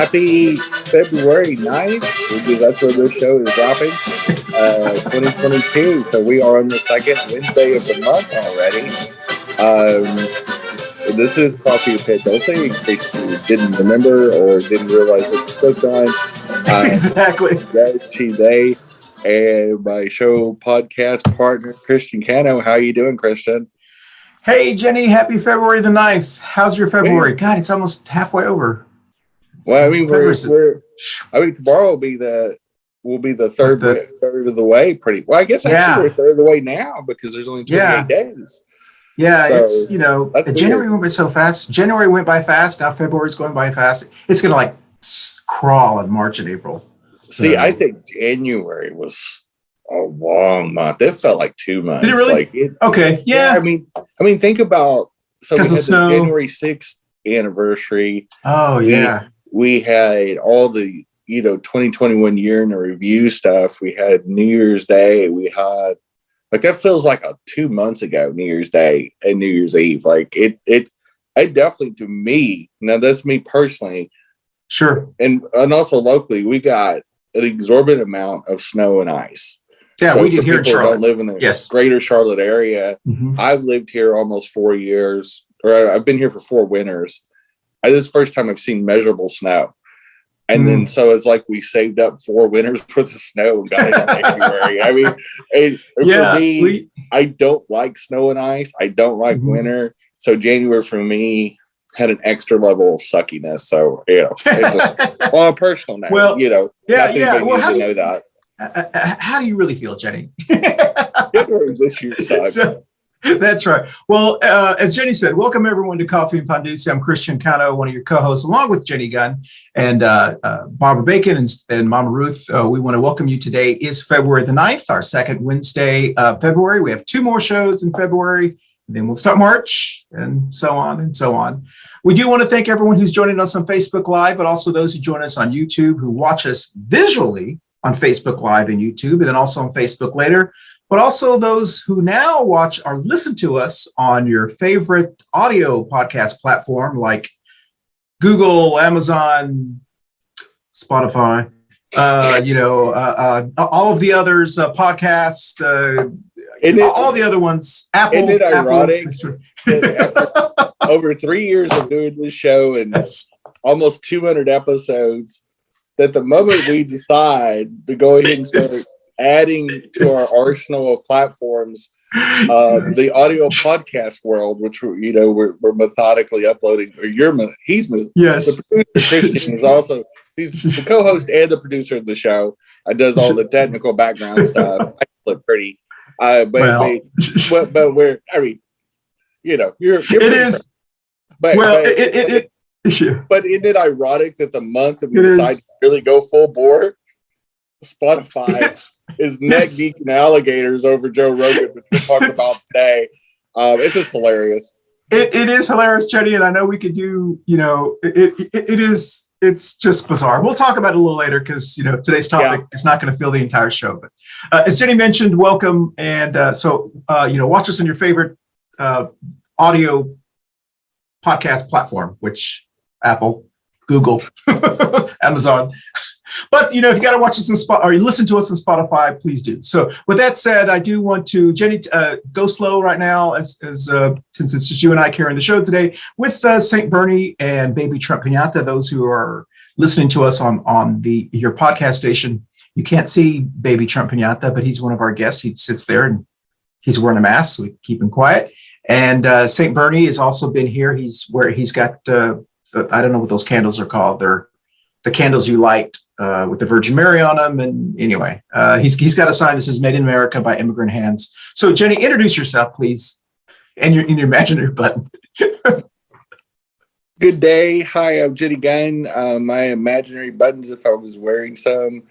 Happy February 9th, because that's where this show is dropping, 2022. So we are on the second Wednesday of the month already. This is Coffee Pan Dulce, in case you didn't remember or didn't realize what you clicked on. Exactly. They and my show podcast partner, Christian Cano. How are you doing, Christian? Hey, Jenny, happy February the 9th. How's your February? God, it's almost halfway over. Well, I mean, tomorrow will be the third of the way. Pretty well, I guess. Actually, we're a third of the way now because there's only 28 days. Yeah, so it's January went by so fast. January went by fast. Now February's going by fast. It's gonna crawl in March and April. See, I think January was a long month. It felt like 2 months. Did it really? Okay, yeah. I mean, think about we had the January 6th anniversary. Oh yeah. We had all the 2021 year in the review stuff. We had New Year's Day. We had that feels like 2 months ago, New Year's Day and New Year's Eve. It definitely, to me, now that's me personally. Sure. And also locally, we got an exorbitant amount of snow and ice. Yeah, so we did here in Charlotte. Don't live in the greater Charlotte area. Mm-hmm. I've lived here almost 4 years, or I've been here for 4 winters. This is the first time I've seen measurable snow. And then so it's like we saved up 4 winters worth of snow and got it in January. I mean, for me, I don't like snow and ice. I don't like winter. So January for me had an extra level of suckiness. So, it's just on a personal note, Well, Well, how do you know that? How do you really feel, Jenny? January this year sucked. That's right. Well, as Jenny said, welcome everyone to Coffee Pan Dulce. I'm Christian Cano, one of your co-hosts, along with Jenny Gunn and Barb Bacon and Mama Ruth. We want to welcome you. Today is February the 9th, our second Wednesday of February. We have 2 more shows in February, and then we'll start March, and so on and so on. We do want to thank everyone who's joining us on Facebook Live, but also those who join us on YouTube, who watch us visually on Facebook Live and YouTube, and then also on Facebook later. But also those who now watch or listen to us on your favorite audio podcast platform like Google, Amazon, Spotify, all of the others, podcasts, all the other ones, Apple. Isn't it ironic that after over 3 years of doing this show and almost 200 episodes, that the moment we decide to go ahead and start adding to our arsenal of platforms, the audio podcast world, which we're methodically uploading, or the producer Christian is also, he's the co-host and the producer of the show. Does all the technical background stuff. I look pretty, but we're, you're it is. But isn't it ironic that the month that we decide to really go full bore, Spotify is neck deep in alligators over Joe Rogan, which we'll talk about today. It's just hilarious. It is hilarious, Jenny, and I know we could do, it's just bizarre. We'll talk about it a little later because, today's topic is not going to fill the entire show. But as Jenny mentioned, welcome. And watch us on your favorite audio podcast platform, which Apple, Google, Amazon. But, if you got to watch us or you listen to us on Spotify, please do. So with that said, I do want to, Jenny, go slow right now as since it's just you and I carrying the show today with St. Bernie and Baby Trump Pinata. Those who are listening to us on your podcast station, you can't see Baby Trump Pinata, but he's one of our guests. He sits there and he's wearing a mask, so we keep him quiet. And St. Bernie has also been here. He's got, I don't know what those candles are called. They're the candles you light with the Virgin Mary on them. And anyway, he's got a sign that says "Made in America by Immigrant Hands." So Jenny, introduce yourself, please, and your imaginary button. Good day. Hi, I'm Jenny Gunn. My imaginary buttons, if I was wearing some.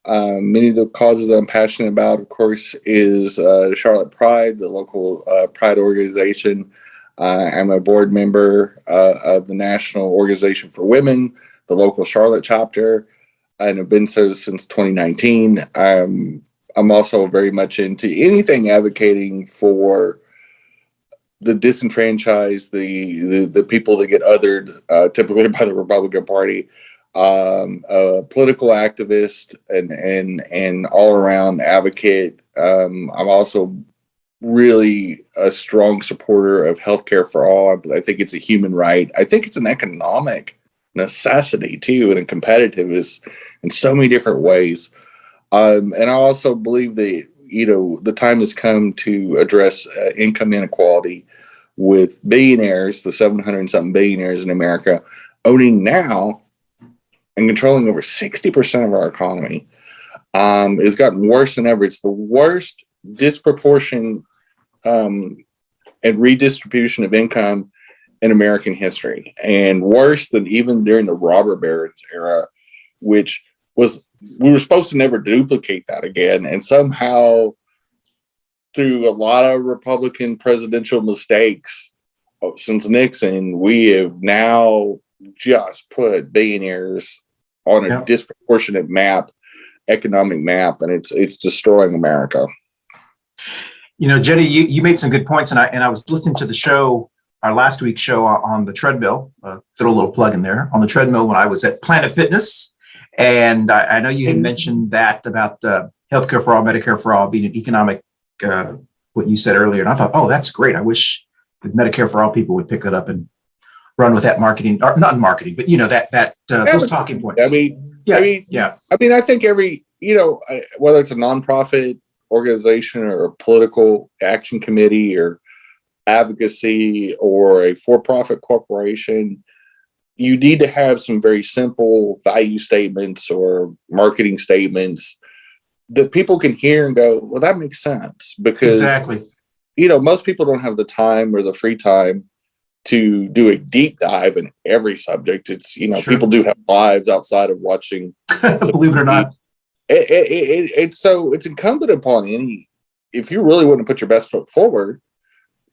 Many of the causes I'm passionate about, of course, is Charlotte Pride, the local Pride organization. I'm a board member of the National Organization for Women, the local Charlotte chapter, and have been so since 2019. I'm also very much into anything advocating for the disenfranchised, the people that get othered, typically by the Republican Party. a political activist and all around advocate. I'm also really a strong supporter of healthcare for all. I think it's a human right. I think it's an economic necessity too, and a competitive is in so many different ways. And I also believe that, the time has come to address income inequality with billionaires, the 700 and something billionaires in America, owning now and controlling over 60% of our economy. It's gotten worse than ever. It's the worst disproportion and redistribution of income in American history, and worse than even during the robber barons era, which was, we were supposed to never duplicate that again. And somehow, through a lot of Republican presidential mistakes since Nixon, we have now just put billionaires on a disproportionate economic map, and it's destroying America. Jenny, you made some good points, and I was listening to the show, our last week's show on the treadmill. Throw a little plug in there on the treadmill when I was at Planet Fitness. And I know you had mentioned that about healthcare for all, Medicare for all being an economic, what you said earlier. And I thought, oh, that's great. I wish the Medicare for all people would pick that up and run with that marketing, or not marketing, but those talking points. I think every, whether it's a nonprofit organization or a political action committee or advocacy or a for-profit corporation, you need to have some very simple value statements or marketing statements that people can hear and go, well, that makes sense, because exactly, most people don't have the time or the free time to do a deep dive in every subject. It's, sure, people do have lives outside of watching. Believe it or not. It's incumbent upon if you really want to put your best foot forward,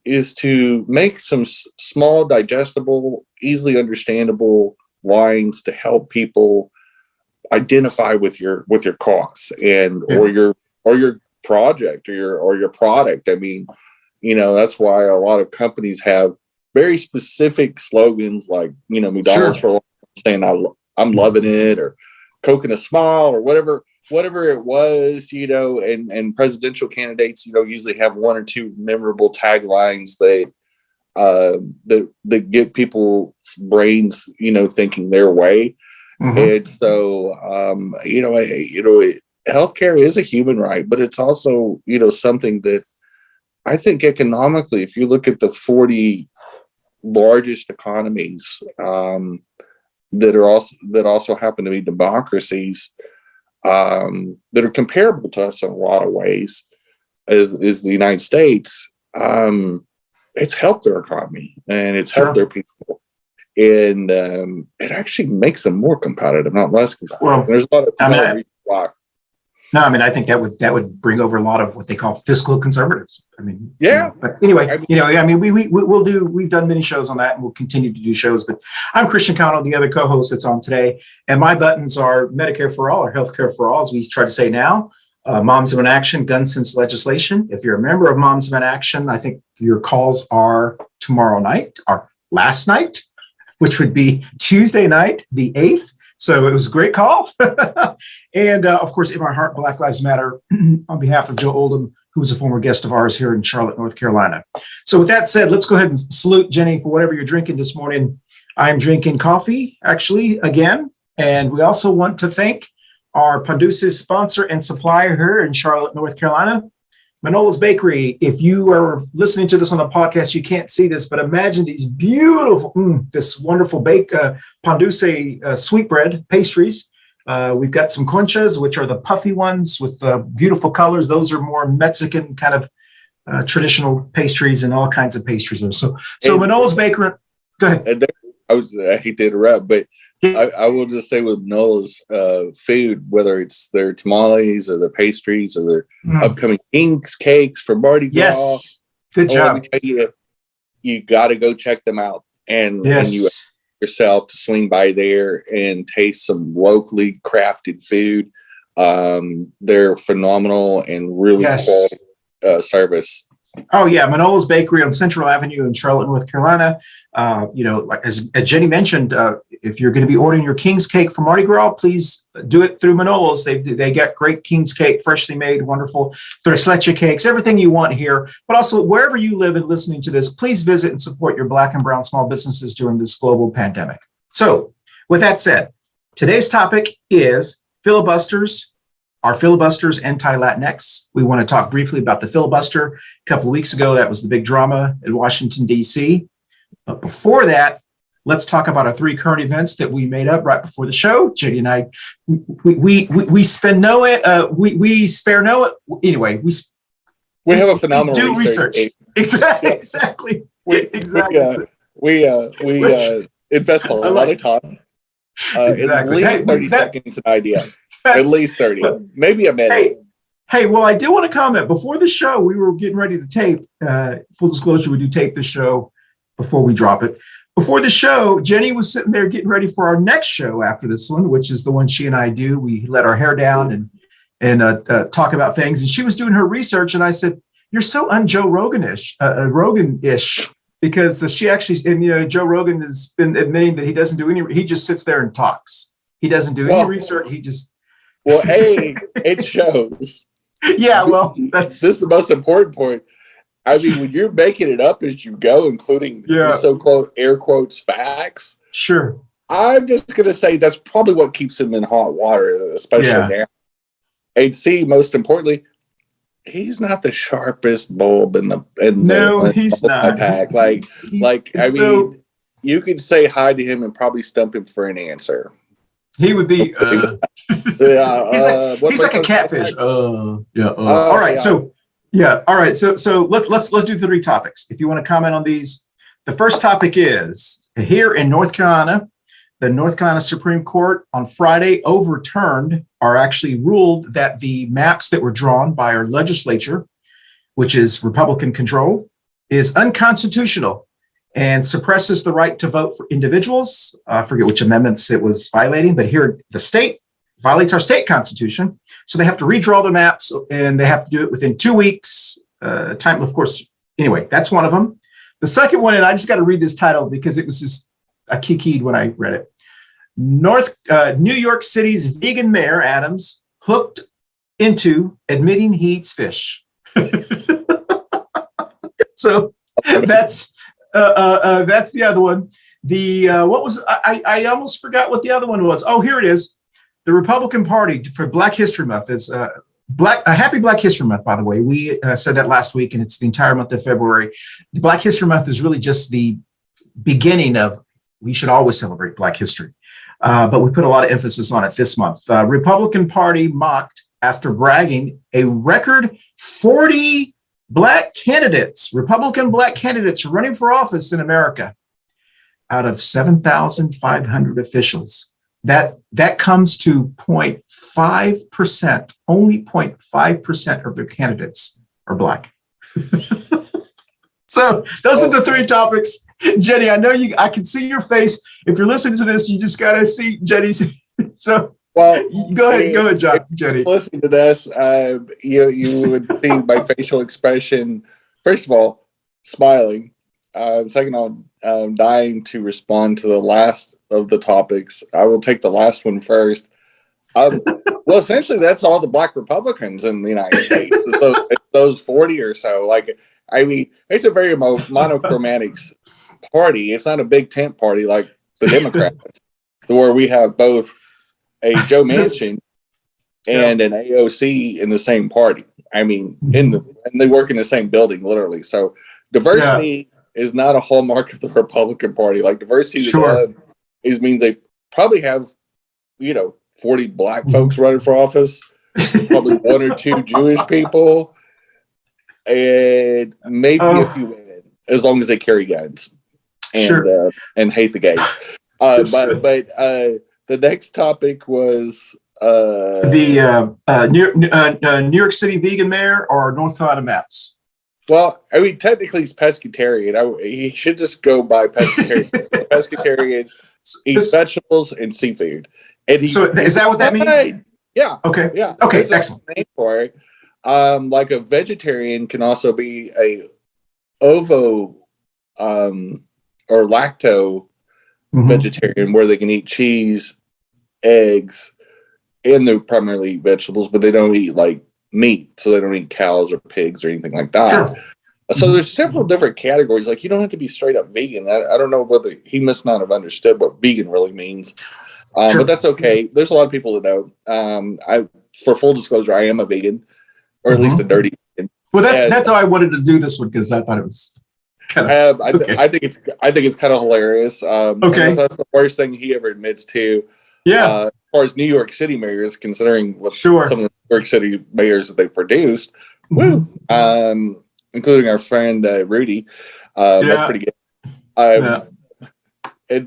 is to make some small, digestible, easily understandable lines to help people identify with your cause or your project or your product. I mean, that's why a lot of companies have very specific slogans, like McDonald's, sure, for saying I'm loving it, or Coke and a smile, or whatever it was, and presidential candidates, usually have one or two memorable taglines that get people's brains, thinking their way. Mm-hmm. And so, healthcare is a human right, but it's also, something that I think economically, if you look at the 40 largest economies that also happen to be democracies, that are comparable to us in a lot of ways, is the United States. It's helped their economy, and it's helped their people, and it actually makes them more competitive, not less competitive. Well, there's a lot of reasons why. No, I think that would bring over a lot of what they call fiscal conservatives. Yeah. But anyway, we've done many shows on that, and we'll continue to do shows. But I'm Christian Cano, the other co-host that's on today, and my buttons are Medicare for all, or healthcare for all, as we try to say now. Moms of Action, gun sense legislation. If you're a member of Moms of Action, I think your calls are tomorrow night, or last night, which would be Tuesday night, the 8th. So it was a great call. And of course, In My Heart, Black Lives Matter, on behalf of Joe Oldham, who was a former guest of ours here in Charlotte, North Carolina. So with that said, let's go ahead and salute Jenny for whatever you're drinking this morning. I'm drinking coffee, actually, again. And we also want to thank our Pan Dulce sponsor and supplier here in Charlotte, North Carolina, Manolo's Bakery. If you are listening to this on the podcast, you can't see this, but imagine these beautiful, this wonderful Pan Dulce sweetbread pastries. We've got some conchas, which are the puffy ones with the beautiful colors. Those are more Mexican kind of traditional pastries, and all kinds of pastries. So Manolo's Bakery. Go ahead. And I hate to interrupt, but I will just say with Manolo's food, whether it's their tamales or their pastries or their upcoming King's cakes for Mardi Gras. Yes, good job. Let me tell you got to go check them out, and you yourself to swing by there and taste some locally crafted food. They're phenomenal and really quality service. Oh yeah, Manolo's Bakery on Central Avenue in Charlotte, North Carolina. Like as Jenny mentioned, if you're going to be ordering your King's Cake for Mardi Gras, please do it through Manolo's. They get great King's Cake, freshly made, wonderful tres leche cakes, everything you want here. But also, wherever you live and listening to this, please visit and support your Black and brown small businesses during this global pandemic. So, with that said, today's topic is filibusters. Our filibusters anti-Latinx. We want to talk briefly about the filibuster. A couple of weeks ago, that was the big drama in Washington, D.C. But before that, let's talk about our 3 current events that we made up right before the show. Jenny and I, we spare no. Anyway, we have a phenomenal do research. Exactly. We invest a lot of time. At least 30 seconds an idea. At least 30, maybe a minute. Hey, well, I do want to comment. Before the show, we were getting ready to tape. Full disclosure, we do tape the show before we drop it. Before the show, Jenny was sitting there getting ready for our next show after this one, which is the one she and I do. We let our hair down and talk about things. And she was doing her research, and I said, "You're so un-Joe Rogan-ish, because she actually, and Joe Rogan has been admitting that he doesn't do any. He just sits there and talks. He doesn't do any research. He just." Well, it shows. Yeah, well, this is the most important point. I mean, when you're making it up as you go, including the so-called air quotes facts. Sure. I'm just going to say that's probably what keeps him in hot water, especially now. And see, most importantly, he's not the sharpest bulb in the he's not. Pack. You could say hi to him and probably stump him for an answer. He would be. He's like a catfish. All right. So let's do the 3 topics. If you want to comment on these, the first topic is here in North Carolina. The North Carolina Supreme Court on Friday actually ruled that the maps that were drawn by our legislature, which is Republican control, is unconstitutional and suppresses the right to vote for individuals. I forget which amendments it was violating, but here the state violates our state constitution. So they have to redraw the maps, and they have to do it within 2 weeks. Time, of course. Anyway, that's one of them. The second one, and I just got to read this title because it was just I kikied when I read it. New York City's vegan mayor Adams hooked into admitting he eats fish. So that's the other one. I almost forgot what the other one was. Oh, here it is. The Republican Party for Black History Month is Happy Black History Month, by the way. We said that last week, and it's the entire month of February. The Black History Month is really just the beginning of, we should always celebrate Black history. But we put a lot of emphasis on it this month. Republican Party mocked after bragging a record 40 Republican Black candidates running for office in America out of 7,500 officials. That comes to 0.5%. Only 0.5% of their candidates are Black. So those are the 3 topics. Jenny, I know I can see your face. If you're listening to this, you just got to see Jenny's. So go ahead, John. Jenny. Listening to this, you would see my facial expression. First of all, smiling. Second, I'm dying to respond to the last of the topics. I will take the last one first. Well, essentially, that's all the Black Republicans in the United States. Those 40 or so. It's a very monochromatic party. It's not a big tent party like the Democrats, where we have both a Joe Manchin and an AOC in the same party. I mean, and they work in the same building, literally. So diversity is not a hallmark of the Republican Party. Like diversity means they probably have, 40 Black folks running for office, probably 1 or 2 Jewish people, and maybe a few women, as long as they carry guns and hate the gays. But the next topic was the New York City vegan mayor or North Carolina maps. Well, I mean, technically he's pescatarian. He should just go by pescatarian. Pescatarian eats vegetables and seafood. And so is that what that means? Yeah. Okay. Yeah. Okay. There's excellent. A name for it. Like a vegetarian can also be a ovo or lacto vegetarian, where they can eat cheese, eggs, and they primarily eat vegetables, but they don't eat like meat, so they don't eat cows or pigs or anything like that. Sure. So there's several different categories. Like, you don't have to be straight up vegan. I don't know whether he must not have understood what vegan really means, but that's okay. There's a lot of people that don't. For full disclosure, I am a vegan, or at least a dirty vegan. Well, that's how I wanted to do this one, because I thought it was kind of. I think it's kind of hilarious. Okay, that's the worst thing he ever admits to. Yeah. As far as New York City mayors, considering what some of the New York City mayors that they've produced, including our friend Rudy. That's pretty good. And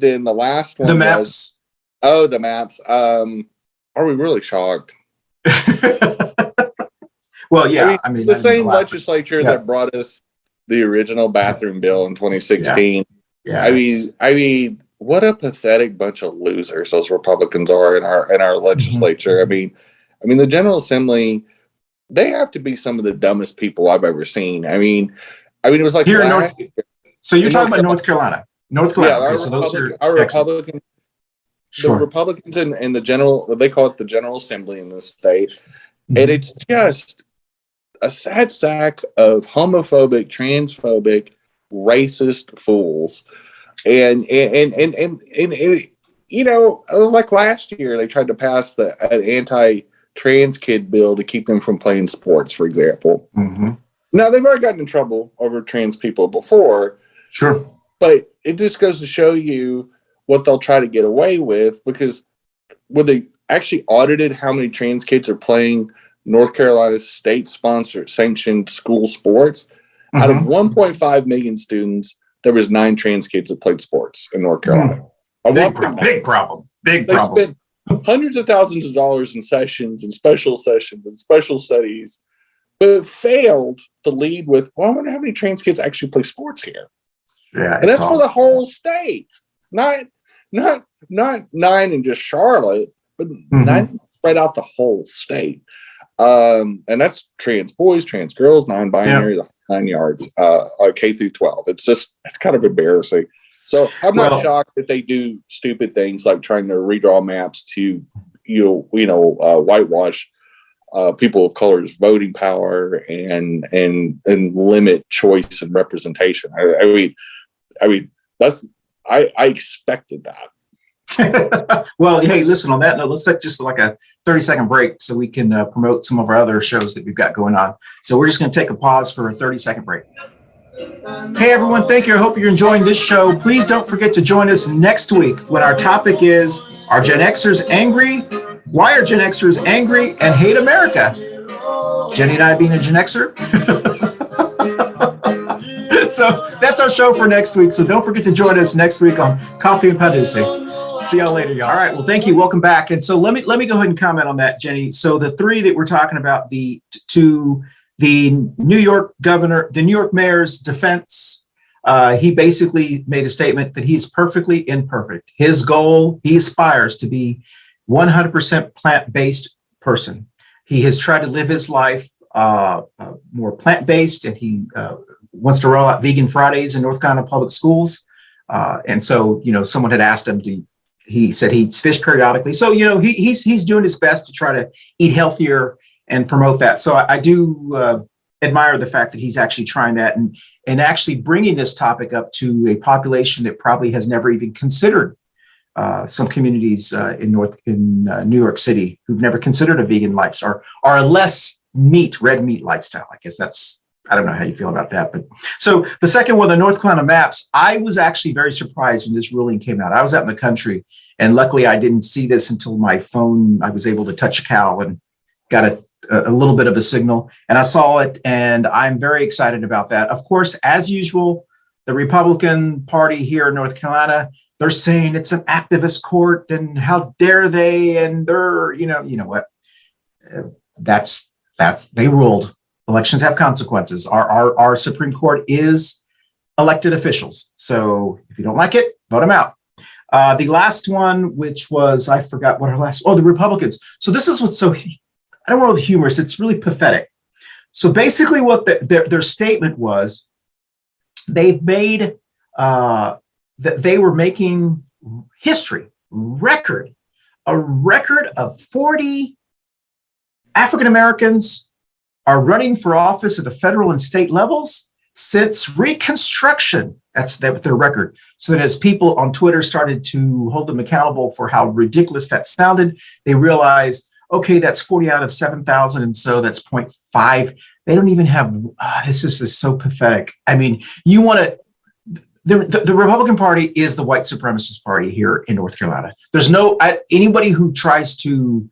then the last one, the maps. The maps. Are we really shocked? Well, yeah. I mean the same legislature that brought us the original bathroom bill in 2016. Yeah. I mean, what a pathetic bunch of losers those Republicans are in our legislature. I mean, the General Assembly, they have to be some of the dumbest people I've ever seen. I mean, it was like here in North. So you're talking about North Carolina. North Carolina. Yeah, so those are our Republicans. The Republicans and the general, they call it the General Assembly in this state, and it's just a sad sack of homophobic, transphobic, racist fools. And you know, like last year, they tried to pass an anti-trans kid bill to keep them from playing sports, for example. Now, they've already gotten in trouble over trans people before. Sure. But it just goes to show you what they'll try to get away with, because when they actually audited how many trans kids are playing North Carolina's state-sponsored sanctioned school sports, out of 1.5 million students, there was 9 trans kids that played sports in North Carolina. Big problem. They spent hundreds of thousands of dollars in sessions and special studies, but failed to lead with, well, I wonder how many trans kids actually play sports here. Yeah, and that's for the whole state, not 9 in just Charlotte, but 9 spread out the whole state. And that's trans boys, trans girls, non-binary, the 9 yards, K through 12. It's kind of embarrassing. So I'm not shocked that they do stupid things like trying to redraw maps to, whitewash people of color's voting power and limit choice and representation. I mean, I expected that. Well, hey, listen, on that note, let's take just like a 30-second break so we can promote some of our other shows that we've got going on. So we're just going to take a pause for a 30-second break. Hey, everyone. Thank you. I hope you're enjoying this show. Please don't forget to join us next week when our topic is, are Gen Xers angry? Why are Gen Xers angry and hate America? Jenny and I being a Gen Xer. So that's our show for next week. So don't forget to join us next week on Coffee Pan Dulce. See y'all later, y'all. All right. Well, thank you. Welcome back. And so let me go ahead and comment on that, Jenny. So the 3 that we're talking about, the New York governor, the New York mayor's defense, he basically made a statement that he's perfectly imperfect. His goal, he aspires to be 100% plant-based person. He has tried to live his life more plant-based, and he wants to roll out vegan Fridays in North Carolina public schools. And so, someone had asked him he said he eats fish periodically. So, he's doing his best to try to eat healthier and promote that. So I do admire the fact that he's actually trying that and actually bringing this topic up to a population that probably has never even considered some communities in New York City who've never considered a vegan lifestyle or a less red meat lifestyle. I guess I don't know how you feel about that. But so the second one, the North Carolina maps, I was actually very surprised when this ruling came out. I was out in the country, and luckily I didn't see this until my phone. I was able to touch a cow and got a little bit of a signal, and I saw it, and I'm very excited about that. Of course, as usual, the Republican Party here in North Carolina, they're saying it's an activist court, and how dare they? And they're, you know what? That's they ruled. Elections have consequences. Our Supreme Court is elected officials. So if you don't like it, vote them out. The last one, which was, I forgot what our the Republicans. So this is what's so, I don't want to be humorous. It's really pathetic. So basically what their statement was, they've made, that they were making a record of 40 African Americans are running for office at the federal and state levels since Reconstruction. That's their record. So that as people on Twitter started to hold them accountable for how ridiculous that sounded, they realized, okay, that's 40 out of 7,000. And so that's 0.5. They don't even have, this is so pathetic. I mean, you want to, the Republican Party is the white supremacist party here in North Carolina. There's no, anybody who tries to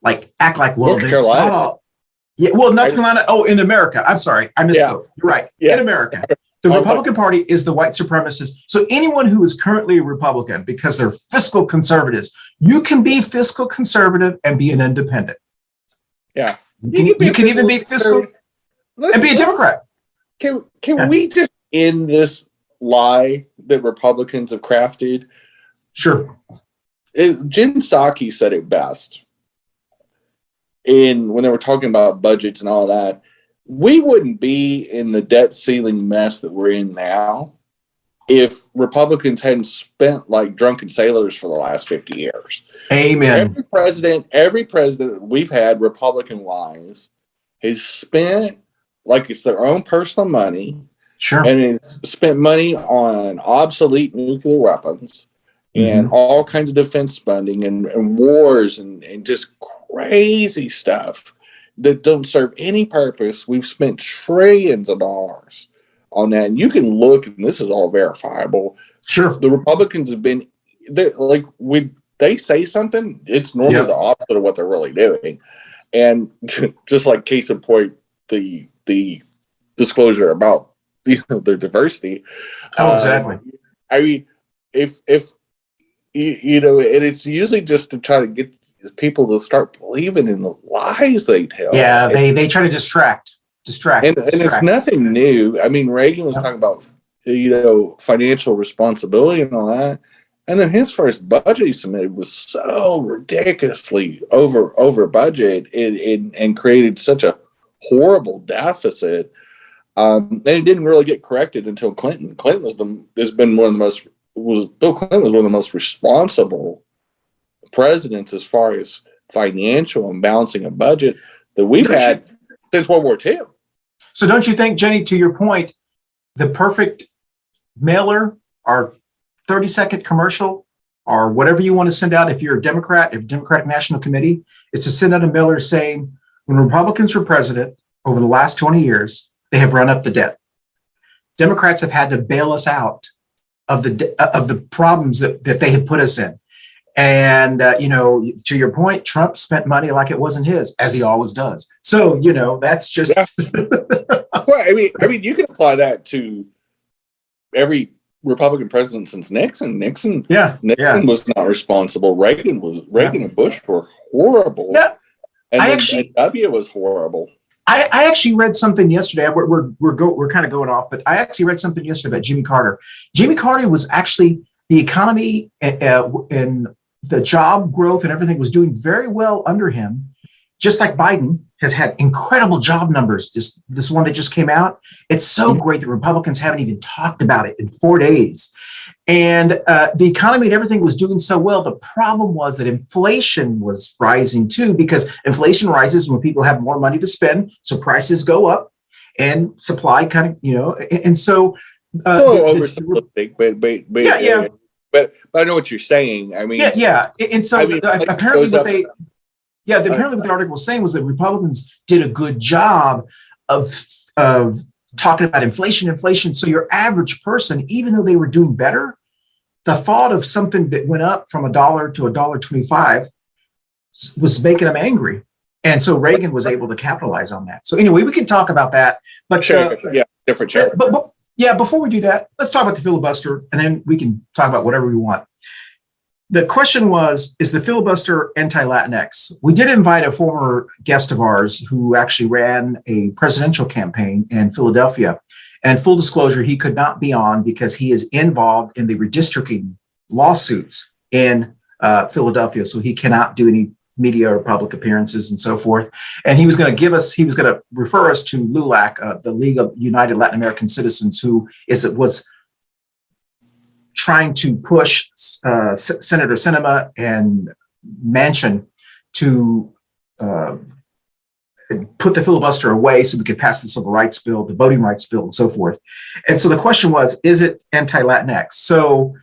act like, well, North Carolina. Not all. Yeah, well, North Carolina. Oh, in America. I'm sorry, I misspoke. Yeah. You're right. Yeah. In America, the Republican Party is the white supremacist. So anyone who is currently a Republican, because they're fiscal conservatives, you can be fiscal conservative and be an independent. Yeah, you can even be fiscal and be a Democrat. Can we just end this lie that Republicans have crafted? Sure. Jen Psaki said it best. When they were talking about budgets and all that, we wouldn't be in the debt ceiling mess that we're in now if Republicans hadn't spent like drunken sailors for the last 50 years. Amen. Every president we've had, Republican-wise, has spent like it's their own personal money. Sure. And it's spent money on obsolete nuclear weapons and all kinds of defense spending and wars and just crazy stuff that don't serve any purpose. We've spent trillions of dollars on that. And you can look, and this is all verifiable. Sure. The Republicans have been, when they say something, it's normally the opposite of what they're really doing. And just like case in point, the disclosure about their diversity. Oh, exactly. I mean, if and it's usually just to try to get people to start believing in the lies they tell. Yeah, they try to distract. And it's nothing new. I mean, Reagan was talking about financial responsibility and all that, and then his first budget he submitted was so ridiculously over budget and created such a horrible deficit. And it didn't really get corrected until Clinton. Bill Clinton was one of the most responsible presidents as far as financial and balancing a budget that we've had since World War II. So don't you think, Jenny, to your point, the perfect mailer or 30-second commercial or whatever you want to send out if you're a Democrat, if Democratic National Committee, is to send out a mailer saying, when Republicans were president over the last 20 years, they have run up the debt. Democrats have had to bail us out of the problems that they have put us in. And, to your point, Trump spent money like it wasn't his, as he always does. So, that's just. Yeah. Well, I mean, you can apply that to every Republican president since Nixon. Nixon was not responsible. Reagan and Bush were horrible. Yeah. And W was horrible. I actually read something yesterday. We're kind of going off, but I actually read something yesterday about Jimmy Carter. Jimmy Carter was actually the economy and the job growth and everything was doing very well under him. Just like Biden has had incredible job numbers. This one that just came out. It's so great that Republicans haven't even talked about it in 4 days. And the economy and everything was doing so well. The problem was that inflation was rising too, because inflation rises when people have more money to spend. So prices go up and supply kind of, and so. Oversimplific, but I know what you're saying. I mean, yeah. And so apparently what the article was saying was that Republicans did a good job of talking about inflation. So your average person, even though they were doing better, the thought of something that went up from $1 to $1.25 was making them angry. And so Reagan was able to capitalize on that. So anyway, we can talk about that. But different chapter. But before we do that, let's talk about the filibuster, and then we can talk about whatever we want. The question was, is the filibuster anti-Latinx? We did invite a former guest of ours who actually ran a presidential campaign in Philadelphia. And full disclosure, he could not be on because he is involved in the redistricting lawsuits in Philadelphia. So he cannot do any media or public appearances and so forth. And he was going to refer us to LULAC, the League of United Latin American Citizens, who was trying to push Senator Sinema and Manchin to put the filibuster away so we could pass the civil rights bill, the voting rights bill, and so forth. And so the question was, is it anti-Latinx? So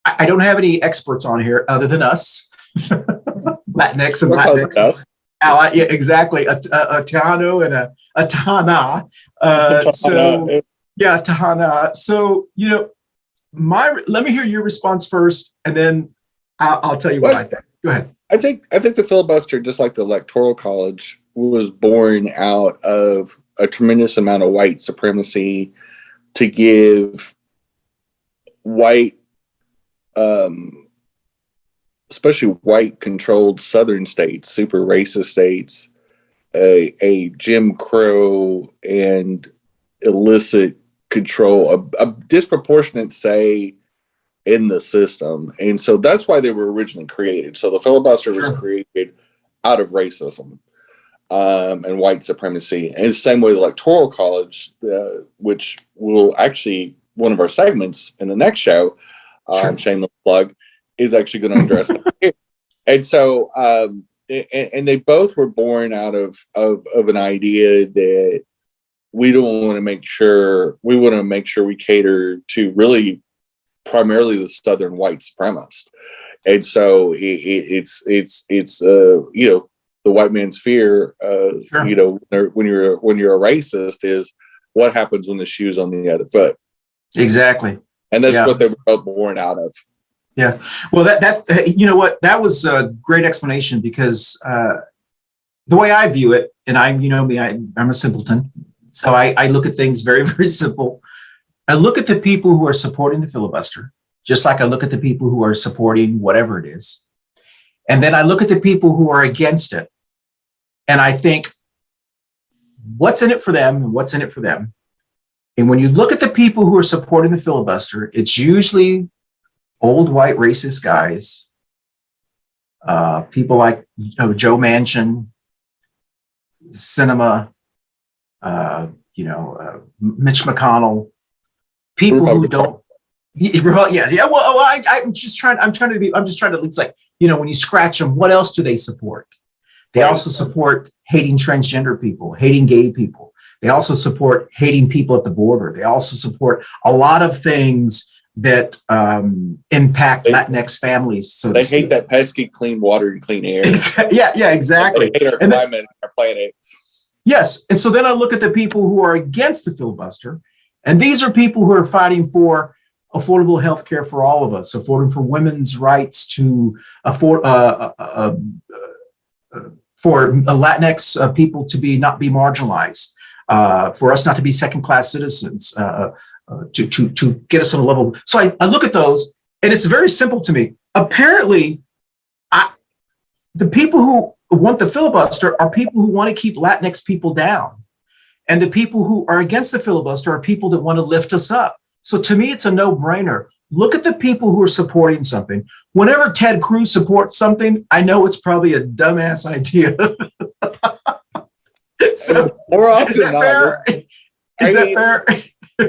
I don't have any experts on here other than us, Latinx and Latinx. Yeah, exactly. A Cano and a Tahana. So yeah, Tahana. So, you know, let me hear your response first, and then I'll tell you what I think. Go ahead. I think the filibuster, just like the Electoral College, was born out of a tremendous amount of white supremacy to give white, especially white-controlled Southern states, super racist states, a Jim Crow and illicit control, a disproportionate say in the system. And so that's why they were originally created. So the filibuster was created out of racism and white supremacy. And the same way the Electoral College, which will actually, one of our segments in the next show, shameless plug, is actually going to address that. And so, and they both were born out of an idea that we want to make sure we cater to really primarily the Southern white supremacist. And so it's you know, the white man's fear, you know, when you're a racist, is what happens when the shoe's on the other foot. Exactly. And that's what they were both born out of. Yeah. Well, that you know what, that was a great explanation, because the way I view it, and you know me, I'm a simpleton. So I look at things very, very simple. I look at the people who are supporting the filibuster, just like I look at the people who are supporting whatever it is. And then I look at the people who are against it. And I think, what's in it for them and what's in it for them? And when you look at the people who are supporting the filibuster, it's usually old white racist guys, people like Joe Manchin, Sinema, Mitch McConnell, people who don't. Yeah. Well, I'm just trying to at least, like, you know, when you scratch them, what else do they support? They also support hating transgender people, hating gay people. They also support hating people at the border. They also support a lot of things that impact Latinx families. So they hate that pesky clean water and clean air. Yeah, exactly. They hate our climate and our planet. Yes. And so then I look at the people who are against the filibuster, and these are people who are fighting for affordable health care for all of us, affording for women's rights to afford for Latinx people to not be marginalized, for us not to be second-class citizens, to get us on a level. So I look at those, and it's very simple to me. Apparently, the people who want the filibuster are people who want to keep Latinx people down. And the people who are against the filibuster are people that want to lift us up. So to me, it's a no-brainer. Look at the people who are supporting something. Whenever Ted Cruz supports something, I know it's probably a dumbass idea. So more often is that fair? Is that fair?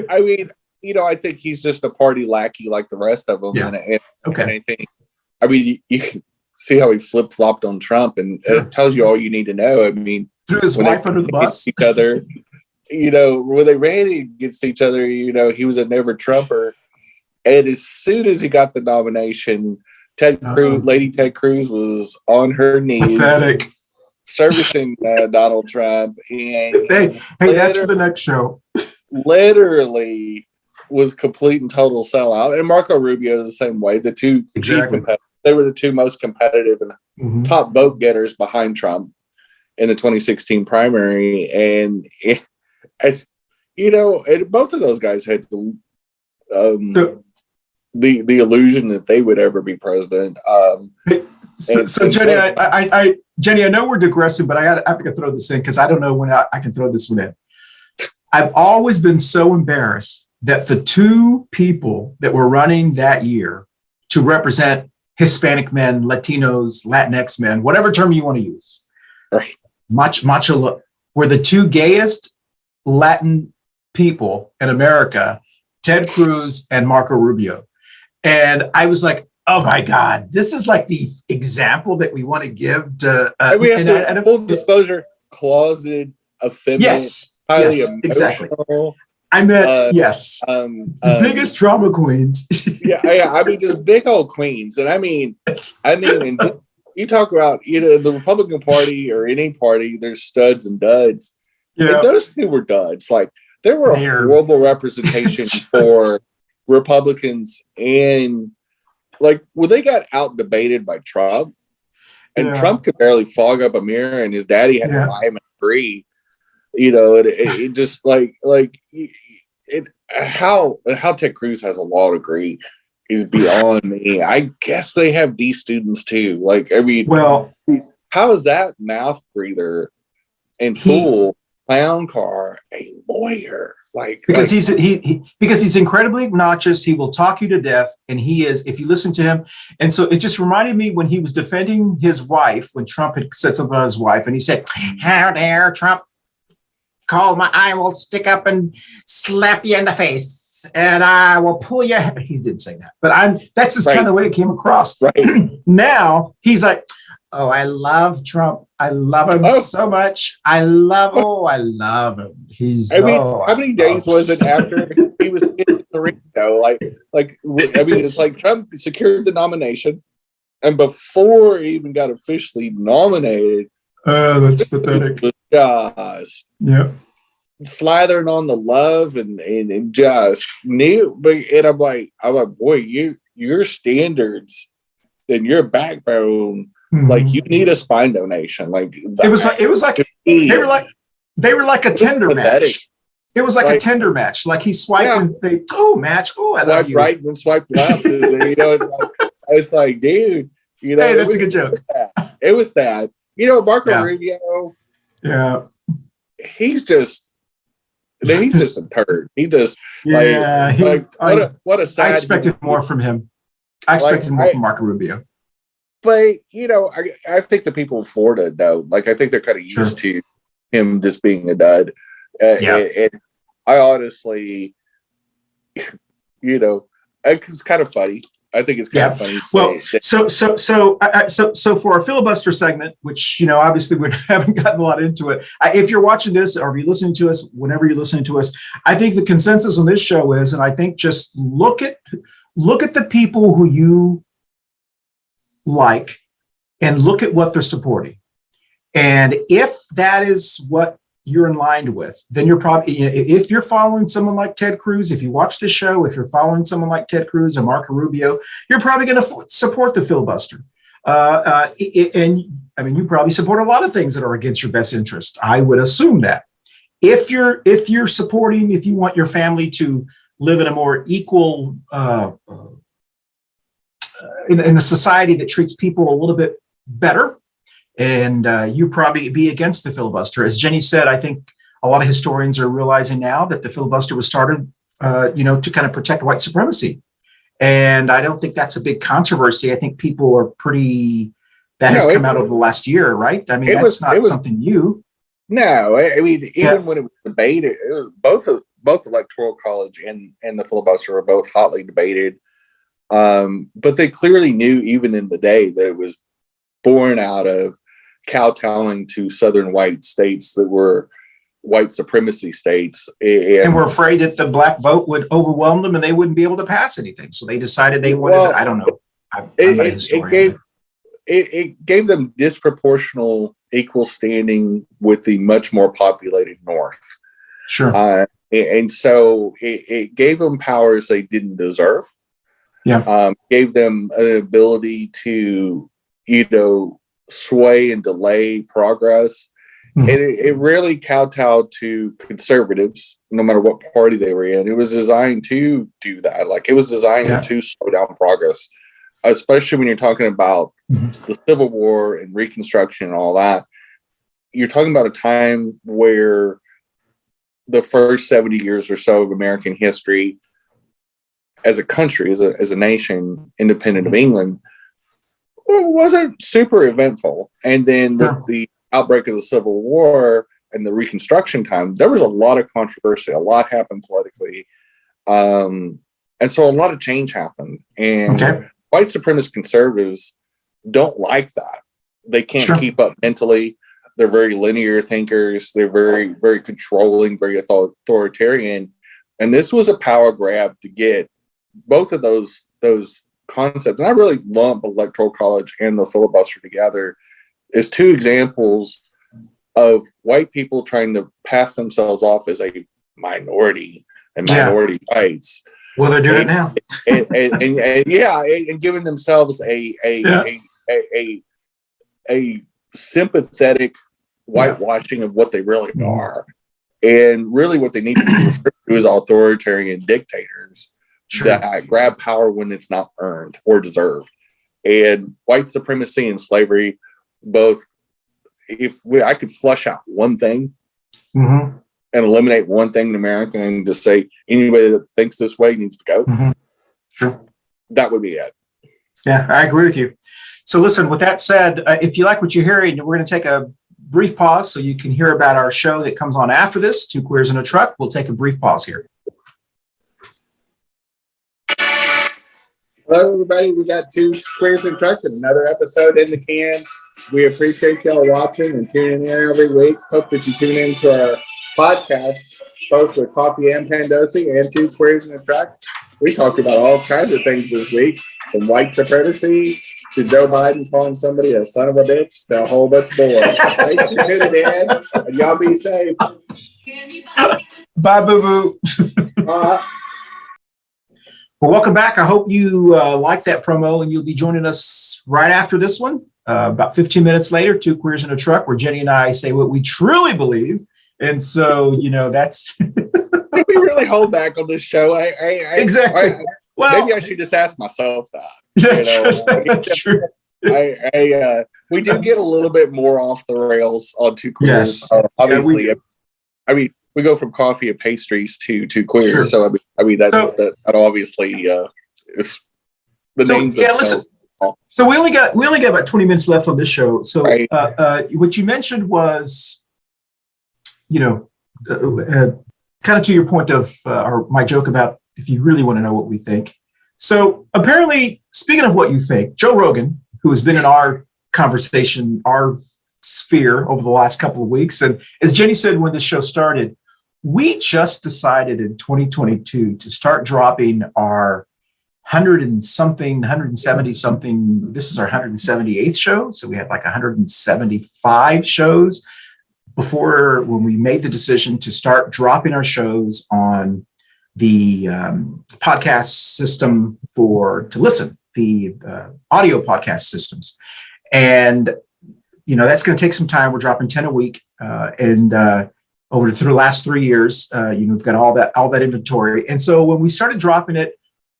I mean, you know, I think he's just a party lackey like the rest of them. Yeah. And I think, I mean, you can see how he flip-flopped on Trump, and it tells you all you need to know. I mean, threw his wife under the bus. Each other, you know, when they ran against each other, you know, he was a never Trumper. And as soon as he got the nomination, Lady Ted Cruz was on her knees, pathetic, servicing Donald Trump. And hey, that's for the next show. Literally was complete and total sellout. And Marco Rubio the same way. The two chief competitors, they were the two most competitive and top vote getters behind Trump in the 2016 primary. And you know, both of those guys had the illusion that they would ever be president. So Jenny, Jenny, I know we're digressing, but I have to throw this in because I don't know when I can throw this one in. I've always been so embarrassed that the two people that were running that year to represent Hispanic men, Latinos, Latinx men, whatever term you want to use, right, macho, were the two gayest Latin people in America, Ted Cruz and Marco Rubio. And I was like, oh my God, this is like the example that we want to give to. And we have to full disclosure, closet, effeminate, yes, highly yes, emotional. Exactly. I meant yes, the biggest drama queens. I mean, just big old queens, and I mean, and you talk about the Republican Party or any party, there's studs and duds. Yeah, and those two were duds. Like there were a horrible representation for Republicans, and like when they got out debated by Trump, and Trump could barely fog up a mirror, and his daddy had to buy him a degree. It just how Ted Cruz has a law degree is beyond me. I guess they have D students too. Like, I mean, well, how is that mouth breather and fool clown car a lawyer? Because he's incredibly obnoxious. He will talk you to death, and he is, if you listen to him. And so it just reminded me when he was defending his wife, when Trump had said something about his wife, and he said, "How dare Trump I will stick up and slap you in the face, and I will pull your hair." He didn't say that, but that's just kind of the way it came across. Right. Now he's like, "Oh, I love Trump. I love him so much. I love him. How many days was it after he was in the ring though? It's like Trump secured the nomination, and before he even got officially nominated, that's pathetic. Just slathering on the love and just new. And I'm like, boy, your standards and your backbone. Mm-hmm. Like you need a spine donation. Like they were like a tender match. It was like a tender match. Like he swiped and they match. Oh, I love you. Right and swipe left. It's like, dude, hey, that's a good joke. It was sad. Marco Rubio. Yeah, he's just a turd. He just what a sad. I expected more from him. I expected more from Marco Rubio. But I think the people in Florida know. Like I think they're kind of used to him just being a dud. And I honestly, it's kind of funny. I think it's kind of funny. Well, so for our filibuster segment, which obviously we haven't gotten a lot into it. If you're watching this or if you're listening to us, whenever you're listening to us, I think the consensus on this show is, and I think just look at the people who you like and look at what they're supporting, and if that is what you're in line with, then you're probably, if you're following someone like Ted Cruz, if you watch the show, if you're following someone like Ted Cruz or Marco Rubio, you're probably going to support the filibuster. And I mean, you probably support a lot of things that are against your best interest. I would assume that if you're supporting, if you want your family to live in a more equal, in a society that treats people a little bit better, and you probably be against the filibuster. As Jenny said, I think a lot of historians are realizing now that the filibuster was started, to kind of protect white supremacy. And I don't think that's a big controversy. I think people are pretty, that has come out over the last year, right? I mean, that's not something new. No, I mean, even when it was debated, both Electoral College and the filibuster were both hotly debated. But they clearly knew even in the day that it was born out of kowtowing to Southern white states that were white supremacy states. And were afraid that the black vote would overwhelm them and they wouldn't be able to pass anything. So they decided they wanted, I don't know. I'm not a historian. It gave them disproportional equal standing with the much more populated North. Sure. And so it gave them powers they didn't deserve. Yeah. Gave them an ability to, sway and delay progress. Mm-hmm. And it really kowtowed to conservatives, no matter what party they were in. It was designed to do that. Like it was designed to slow down progress, especially when you're talking about the Civil War and Reconstruction and all that. You're talking about a time where the first 70 years or so of American history as a country, as a nation, independent of England, wasn't super eventful. And then with the outbreak of the Civil War and the Reconstruction time, there was a lot of controversy. A lot happened politically. And so a lot of change happened. And white supremacist conservatives don't like that. They can't keep up mentally. They're very linear thinkers. They're very, very controlling, very authoritarian. And this was a power grab to get both of those concepts. And I really lump Electoral College and the filibuster together as two examples of white people trying to pass themselves off as a minority and minority rights. Well, they're doing it now. and giving themselves a sympathetic whitewashing of what they really are. And really what they need to be referred to is authoritarian dictators that grab power when it's not earned or deserved. And white supremacy and slavery, both, I could flush out one thing and eliminate one thing in America and just say anybody that thinks this way needs to go. That would be it. Yeah, I agree with you. So listen, with that said, if you like what you're hearing, we're going to take a brief pause so you can hear about our show that comes on after this, Two Queers in a Truck. We'll take a brief pause here. Hello, everybody. We got Two Queers in a Truck, another episode in the can. We appreciate y'all watching and tuning in every week. Hope that you tune in to our podcast, both with Coffee Pan Dulce and Two Queers in a Truck. We talked about all kinds of things this week, from white supremacy to Joe Biden calling somebody a son of a bitch to a whole bunch more. Thanks for tuning in, and y'all be safe. Bye, boo-boo. Well, welcome back. I hope you liked that promo, and you'll be joining us right after this one, about 15 minutes later, Two Queers in a Truck, where Jenny and I say what we truly believe. And so, that's... Did we really hold back on this show? Exactly. Well, maybe I should just ask myself that. That's true. We do get a little bit more off the rails on Two Queers. Yes. Obviously, we go from coffee and pastries to Two Queers. So that obviously is the names. Yeah, listen. So we only got about 20 minutes left on this show. So what you mentioned was, kind of to your point of or my joke about if you really want to know what we think. So apparently, speaking of what you think, Joe Rogan, who has been in our conversation, our sphere over the last couple of weeks, and as Jenny said when the show started, we just decided in 2022 to start dropping our 170 something. This is our 178th show. So we had like 175 shows before when we made the decision to start dropping our shows on the podcast system to listen, the audio podcast systems. And, that's going to take some time. We're dropping 10 a week. And through the last 3 years, we've got all that inventory. And so when we started dropping it,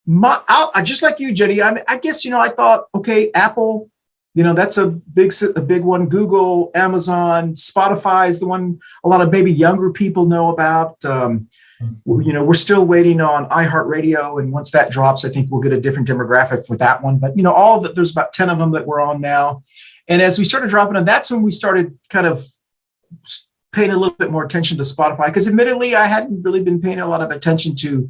I just like you, Jenny, I guess, I thought, okay, Apple, that's a big one. Google, Amazon, Spotify is the one a lot of maybe younger people know about. We're still waiting on iHeartRadio, and once that drops, I think we'll get a different demographic with that one. But there's about 10 of them that we're on now. And as we started dropping them, that's when we started kind of paying a little bit more attention to Spotify, because admittedly, I hadn't really been paying a lot of attention to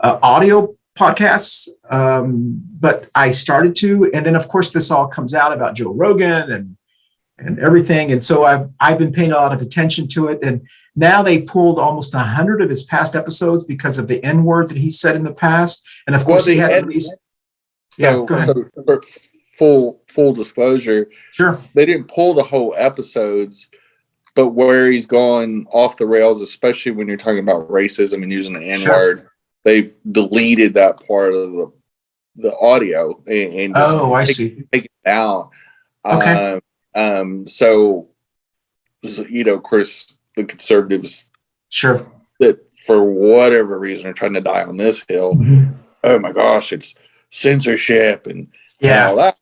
audio podcasts, but I started to. And then, of course, this all comes out about Joe Rogan and everything. And so I've been paying a lot of attention to it. And now they pulled almost 100 of his past episodes because of the N-word that he said in the past. And of course, he had at least. So for full disclosure, sure, they didn't pull the whole episodes, but where he's going off the rails, especially when you're talking about racism and using the N-word, they've deleted that part of the audio and just take it out. Okay. So of course, the conservatives, that for whatever reason are trying to die on this hill. Mm-hmm. Oh my gosh, it's censorship and all that.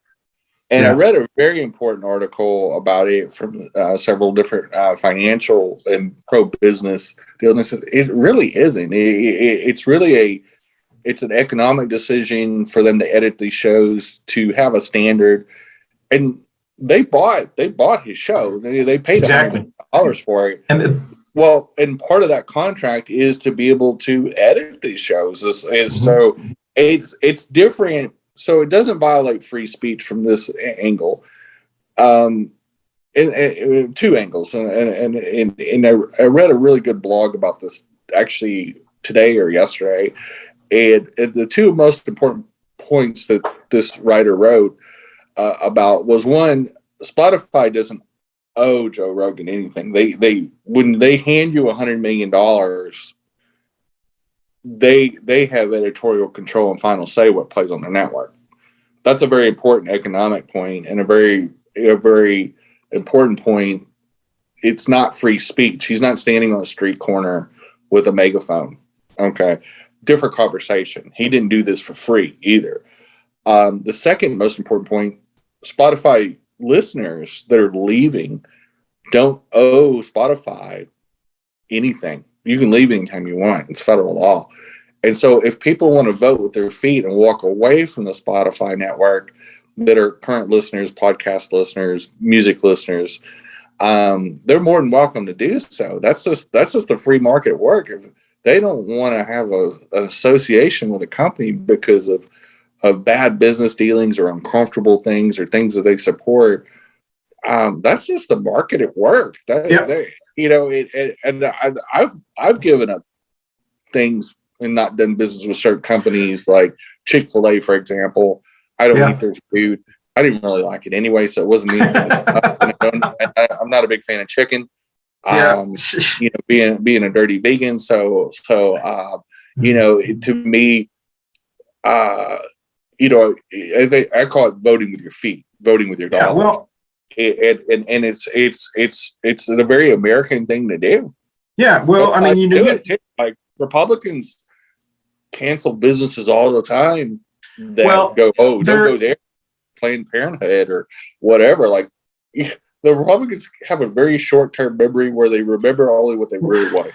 And I read a very important article about it from several different financial and pro-business deals. It really isn't. It's really it's an economic decision for them to edit these shows to have a standard. And they bought his show. They paid $100 for it. And part of that contract is to be able to edit these shows. So it's different. So it doesn't violate free speech from this angle. And two angles, and I read a really good blog about this actually today or yesterday, and the two most important points that this writer wrote about was, one, Spotify doesn't owe Joe Rogan anything. They when they hand you $100 million, they have editorial control and final say what plays on their network. That's a very important economic point, and a very important point. It's not free speech. He's not standing on a street corner with a megaphone. Okay. Different conversation. He didn't do this for free either. The second most important point, Spotify listeners that are leaving don't owe Spotify anything. You can leave anytime you want. It's federal law. And so if people want to vote with their feet and walk away from the Spotify network that are current listeners, podcast listeners, music listeners, they're more than welcome to do so. That's just the free market work. If they don't want to have an association with a company because of bad business dealings or uncomfortable things or things that they support, that's just the market at work. I've given up things and not done business with certain companies like Chick-fil-A, for example. I don't eat their food. I didn't really like it anyway, so it wasn't me. I'm not a big fan of chicken. Being a dirty vegan. So to me, I call it voting with your feet, voting with your dollars. Yeah, well, it's a very American thing to do. Yeah, well, like Republicans cancel businesses all the time that don't go there, Planned Parenthood or whatever. Like, the Republicans have a very short-term memory where they remember only what they really want.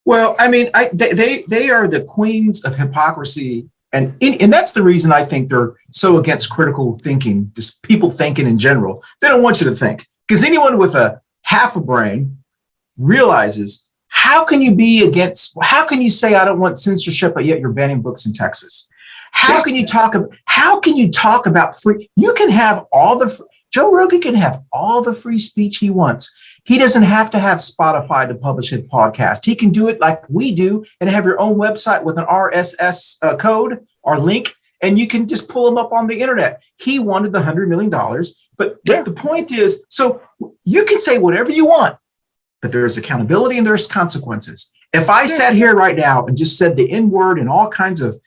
Well, they are the queens of hypocrisy, and that's the reason I think they're so against critical thinking, just people thinking in general. They don't want you to think, because anyone with a half a brain realizes, how can you say I don't want censorship, but yet you're banning books in Texas? How can you talk about free? You can have Joe Rogan can have all the free speech he wants. He doesn't have to have Spotify to publish his podcast. He can do it like we do and have your own website with an RSS code or link, and you can just pull them up on the internet. He wanted the $100 million, but the point is, so you can say whatever you want, but there's accountability and there's consequences. If I sat here right now and just said the N-word and all kinds of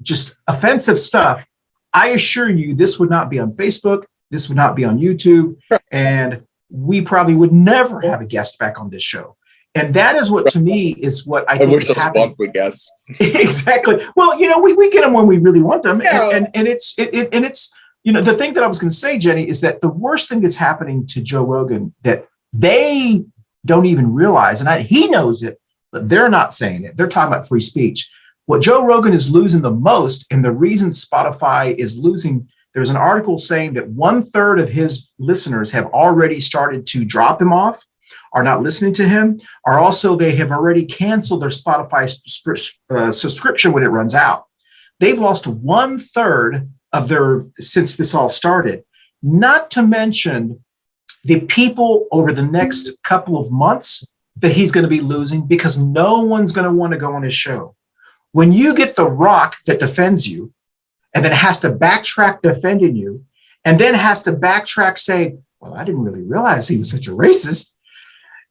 just offensive stuff, I assure you this would not be on Facebook, this would not be on YouTube, and we probably would never have a guest back on this show. And that is what, to me, is what I think is happening. With guests. Exactly. Well, we get them when we really want them, and it's the thing that I was going to say, Jenny, is that the worst thing that's happening to Joe Rogan that they don't even realize, and he knows it, but they're not saying it. They're talking about free speech. What Joe Rogan is losing the most, and the reason Spotify is losing, there's an article saying that 1/3 of his listeners have already started to drop him off, are not listening to him, or also they have already canceled their Spotify subscription when it runs out. They've lost 1/3 of their, since this all started, not to mention the people over the next couple of months that he's going to be losing, because no one's going to want to go on his show. When you get The Rock that defends you, and then has to backtrack defending you, and then has to backtrack saying, well, I didn't really realize he was such a racist,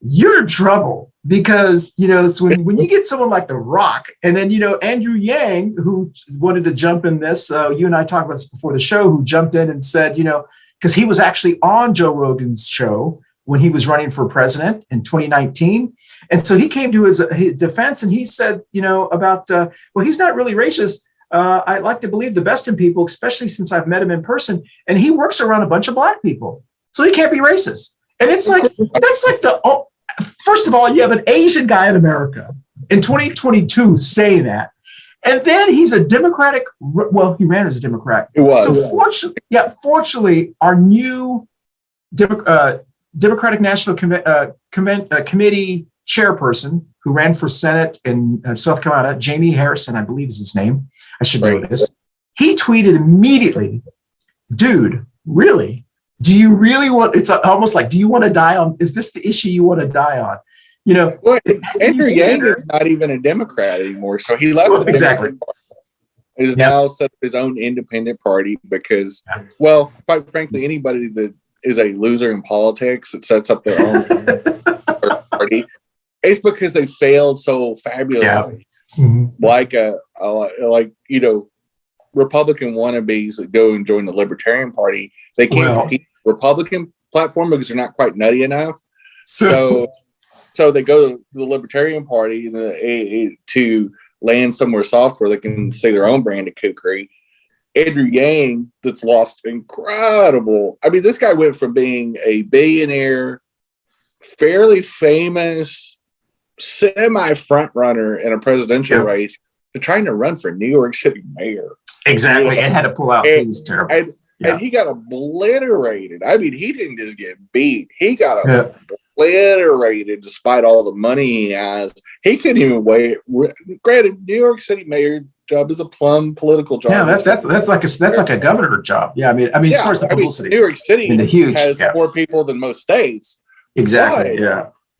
you're in trouble. Because, so when you get someone like The Rock, and then, Andrew Yang, who wanted to jump in this, you and I talked about this before the show, who jumped in and said, because he was actually on Joe Rogan's show when he was running for president in 2019. And so he came to his defense, and he said, about, well, he's not really racist. I like to believe the best in people, especially since I've met him in person, and he works around a bunch of Black people, so he can't be racist. And it's like, that's like first of all, you have an Asian guy in America in 2022 saying that, and then he's a Democratic. Well, he ran as a Democrat. It was. So fortunately, our new Democratic National Committee chairperson who ran for Senate in South Carolina, Jamie Harrison, I believe is his name. I should know this. He tweeted immediately, dude, really? Do you really want, it's almost like, do you want to die on, is this the issue you want to die on? You know, well, Andrew Yang is not even a Democrat anymore. So he left the Democratic Party. Is now set up his own independent party because, well, quite frankly, anybody that is a loser in politics that sets up their own party, it's because they failed so fabulously. Like you know, Republican wannabes that go and join the Libertarian Party, they can't compete with the Republican platform because they're not quite nutty enough. So they go to the Libertarian Party to land somewhere soft where they can say their own brand of kookery. Andrew Yang, that's lost incredible. I mean, this guy went from being a billionaire, fairly famous, semi-front runner in a presidential race to trying to run for New York City mayor. Exactly, and had to pull out. He was terrible. And he got obliterated. I mean, he didn't just get beat. He got obliterated despite all the money he has. He couldn't even wait. Granted, New York City mayor job is a plum political job. Yeah, that's like a governor job. Yeah, I mean, as far as the publicity, New York City has more people than most states. Exactly.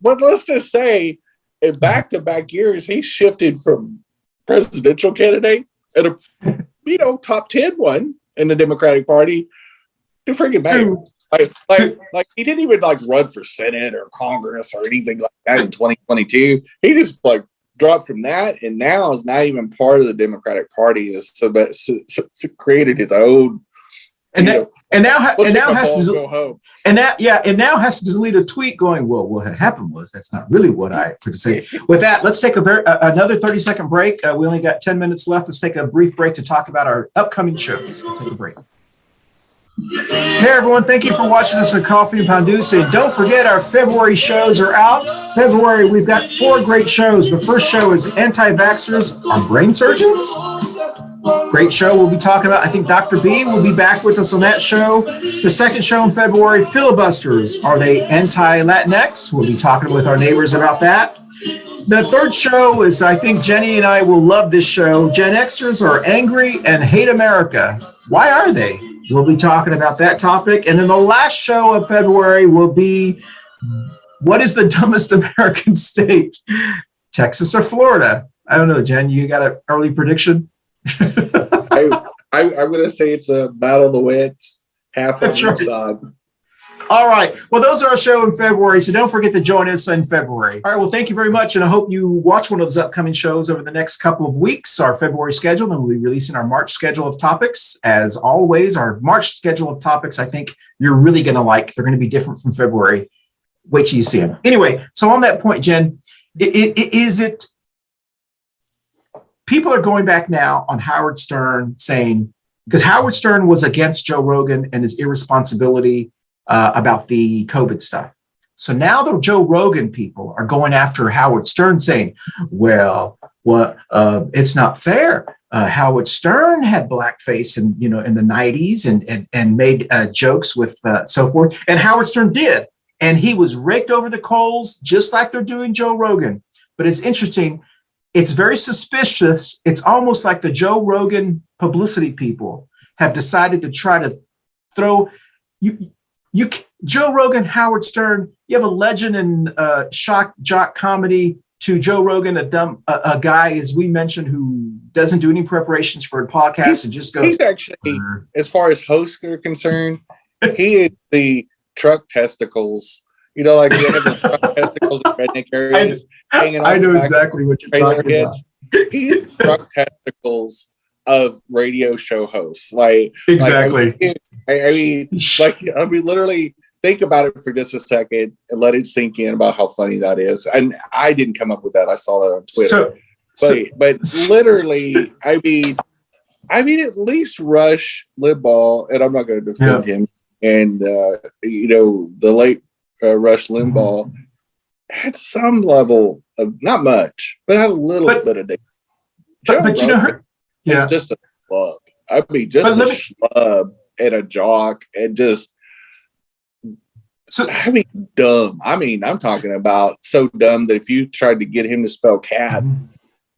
But let's just say, in back-to-back years, he shifted from presidential candidate and a top 10 one in the Democratic Party to freaking mayor. Like he didn't even run for Senate or Congress or anything like that in 2022. He just dropped from that and now is not even part of the Democratic Party. Is created his own. Now has to delete a tweet going, well, what had happened was that's not really what I could say. With that, let's take another 30-second break. We only got 10 minutes left. Let's take a brief break to talk about our upcoming shows. We'll take a break. Hey everyone, thank you for watching us on Coffee Pan Dulce. Don't forget our February shows are out. February, we've got 4 great shows. The first show is Anti-Vaxxers on Brain Surgeons. Great show we'll be talking about. I think Dr. B will be back with us on that show. The second show in February, Filibusters. Are they Anti-LatinX? We'll be talking with our neighbors about that. The third show is, I think Jenny and I will love this show. Gen Xers are angry and hate America. Why are they? We'll be talking about that topic. And then the last show of February will be, what is the dumbest American state? Texas or Florida? I don't know, Jen, you got an early prediction? I'm going to say it's a battle of the wits. Half on each side. All right. Well, those are our show in February, so don't forget to join us in February. All right. Well, thank you very much, and I hope you watch one of those upcoming shows over the next couple of weeks. Our February schedule, and we'll be releasing our March schedule of topics. As always, our March schedule of topics, I think you're really going to like. They're going to be different from February. Wait till you see them. Anyway, so on that point, Jen, people are going back now on Howard Stern saying, because Howard Stern was against Joe Rogan and his irresponsibility about the COVID stuff. So now the Joe Rogan people are going after Howard Stern saying, well, it's not fair. Howard Stern had blackface in the 90s and made jokes with so forth. And Howard Stern did. And he was raked over the coals, just like they're doing Joe Rogan. But it's interesting. It's very suspicious. It's almost like the Joe Rogan publicity people have decided to try to throw Joe Rogan, Howard Stern. You have a legend in shock jock comedy to Joe Rogan, a guy, as we mentioned, who doesn't do any preparations for a podcast and just goes. He's actually, as far as hosts are concerned, he is the truck testicles. Like they have the truck testicles in redneck areas hanging out. I know exactly what you're talking about. He's the truck testicles of radio show hosts. Exactly. I mean, literally think about it for just a second and let it sink in about how funny that is. And I didn't come up with that. I saw that on Twitter. But literally, I mean, at least Rush Limbaugh, and I'm not going to defend him, and the late Rush Limbaugh had some level of, not much, but had a little bit of. It's just a club. I mean, just a schlub and a jock and just So, I mean, dumb. I mean, I'm talking about so dumb that if you tried to get him to spell cat,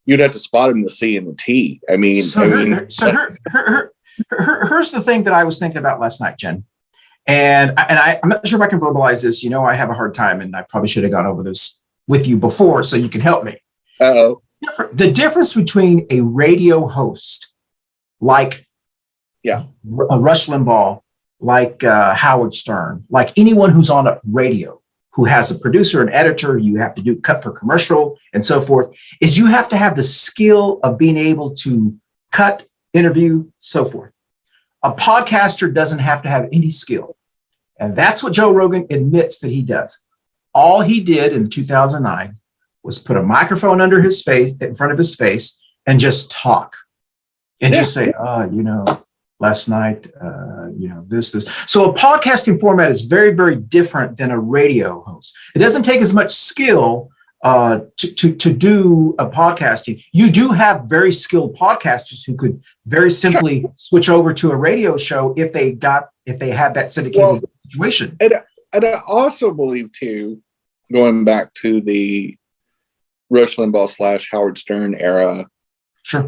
you'd have to spot him the C and the T. I mean, here's the thing that I was thinking about last night, Jen. And I'm not sure if I can verbalize this. You know, I have a hard time, and I probably should have gone over this with you before, so you can help me. Uh-oh. The difference between a radio host like Rush Limbaugh, like Howard Stern, like anyone who's on a radio, who has a producer, an editor, you have to do cut for commercial and so forth, is you have to have the skill of being able to cut, interview, so forth. A podcaster doesn't have to have any skill. And that's what Joe Rogan admits that he does. All he did in 2009 was put a microphone under his face, in front of his face, and just talk. And just say, last night, this. So a podcasting format is very, very different than a radio host. It doesn't take as much skill to do a podcasting. You do have very skilled podcasters who could very simply switch over to a radio show if they had that syndicated situation. And I also believe too, going back to the Rush Limbaugh / Howard Stern era. Sure.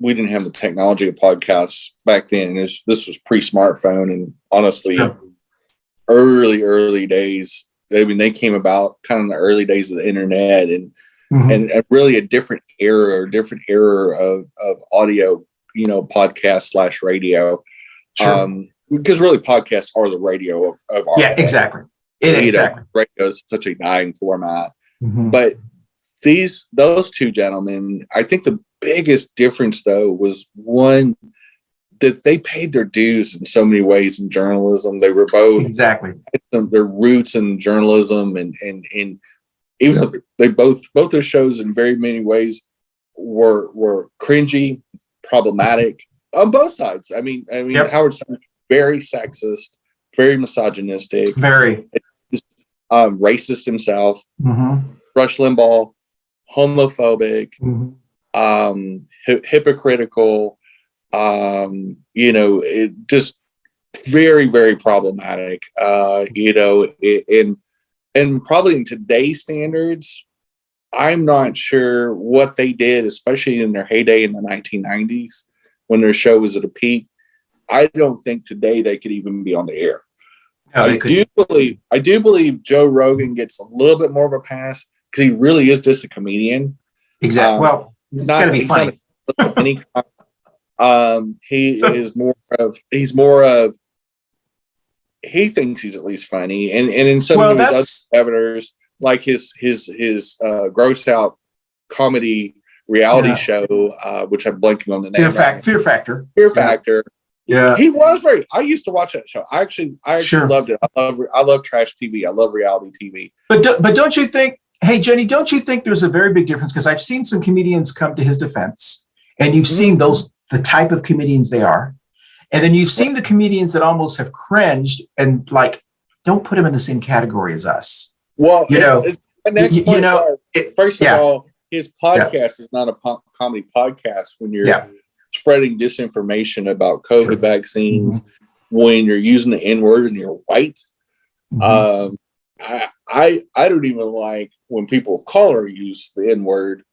We didn't have the technology of podcasts back then. This was pre-smartphone, and honestly, early days. I mean, they came about kind of in the early days of the internet, and really a different era of audio, podcast / radio. Sure. Because really podcasts are the radio of our day. Exactly. Exactly. Radio is such a dying format. But those two gentlemen, I think the biggest difference though was one, that they paid their dues in so many ways in journalism. They were both their roots in journalism, and even though they both their shows in very many ways were cringy, problematic on both sides. I mean, Howard Stern, very sexist, very misogynistic, very racist himself. Rush Limbaugh, homophobic, hypocritical. It just very, very problematic. And probably in today's standards, I'm not sure what they did, especially in their heyday in the 1990s when their show was at a peak. I don't think today they could even be on the air. No, I do believe Joe Rogan gets a little bit more of a pass because he really is just a comedian. Exactly. Well, he's not going to be funny. He thinks he's at least funny, and in some of his other evidence, like his gross out comedy reality show, which I'm blanking on the name. Fear Factor. Yeah, he was very. I used to watch that show. I actually loved it. I love trash TV. I love reality TV. But don't you think? Hey, Jenny, don't you think there's a very big difference? Because I've seen some comedians come to his defense, and you've seen the type of comedians they are, and then you've seen the comedians that almost have cringed and like, don't put him in the same category as us. Well, first of all, his podcast is not a comedy podcast. When you're spreading disinformation about COVID vaccines, when you're using the N-word and you're white, I don't even like when people of color use the N-word.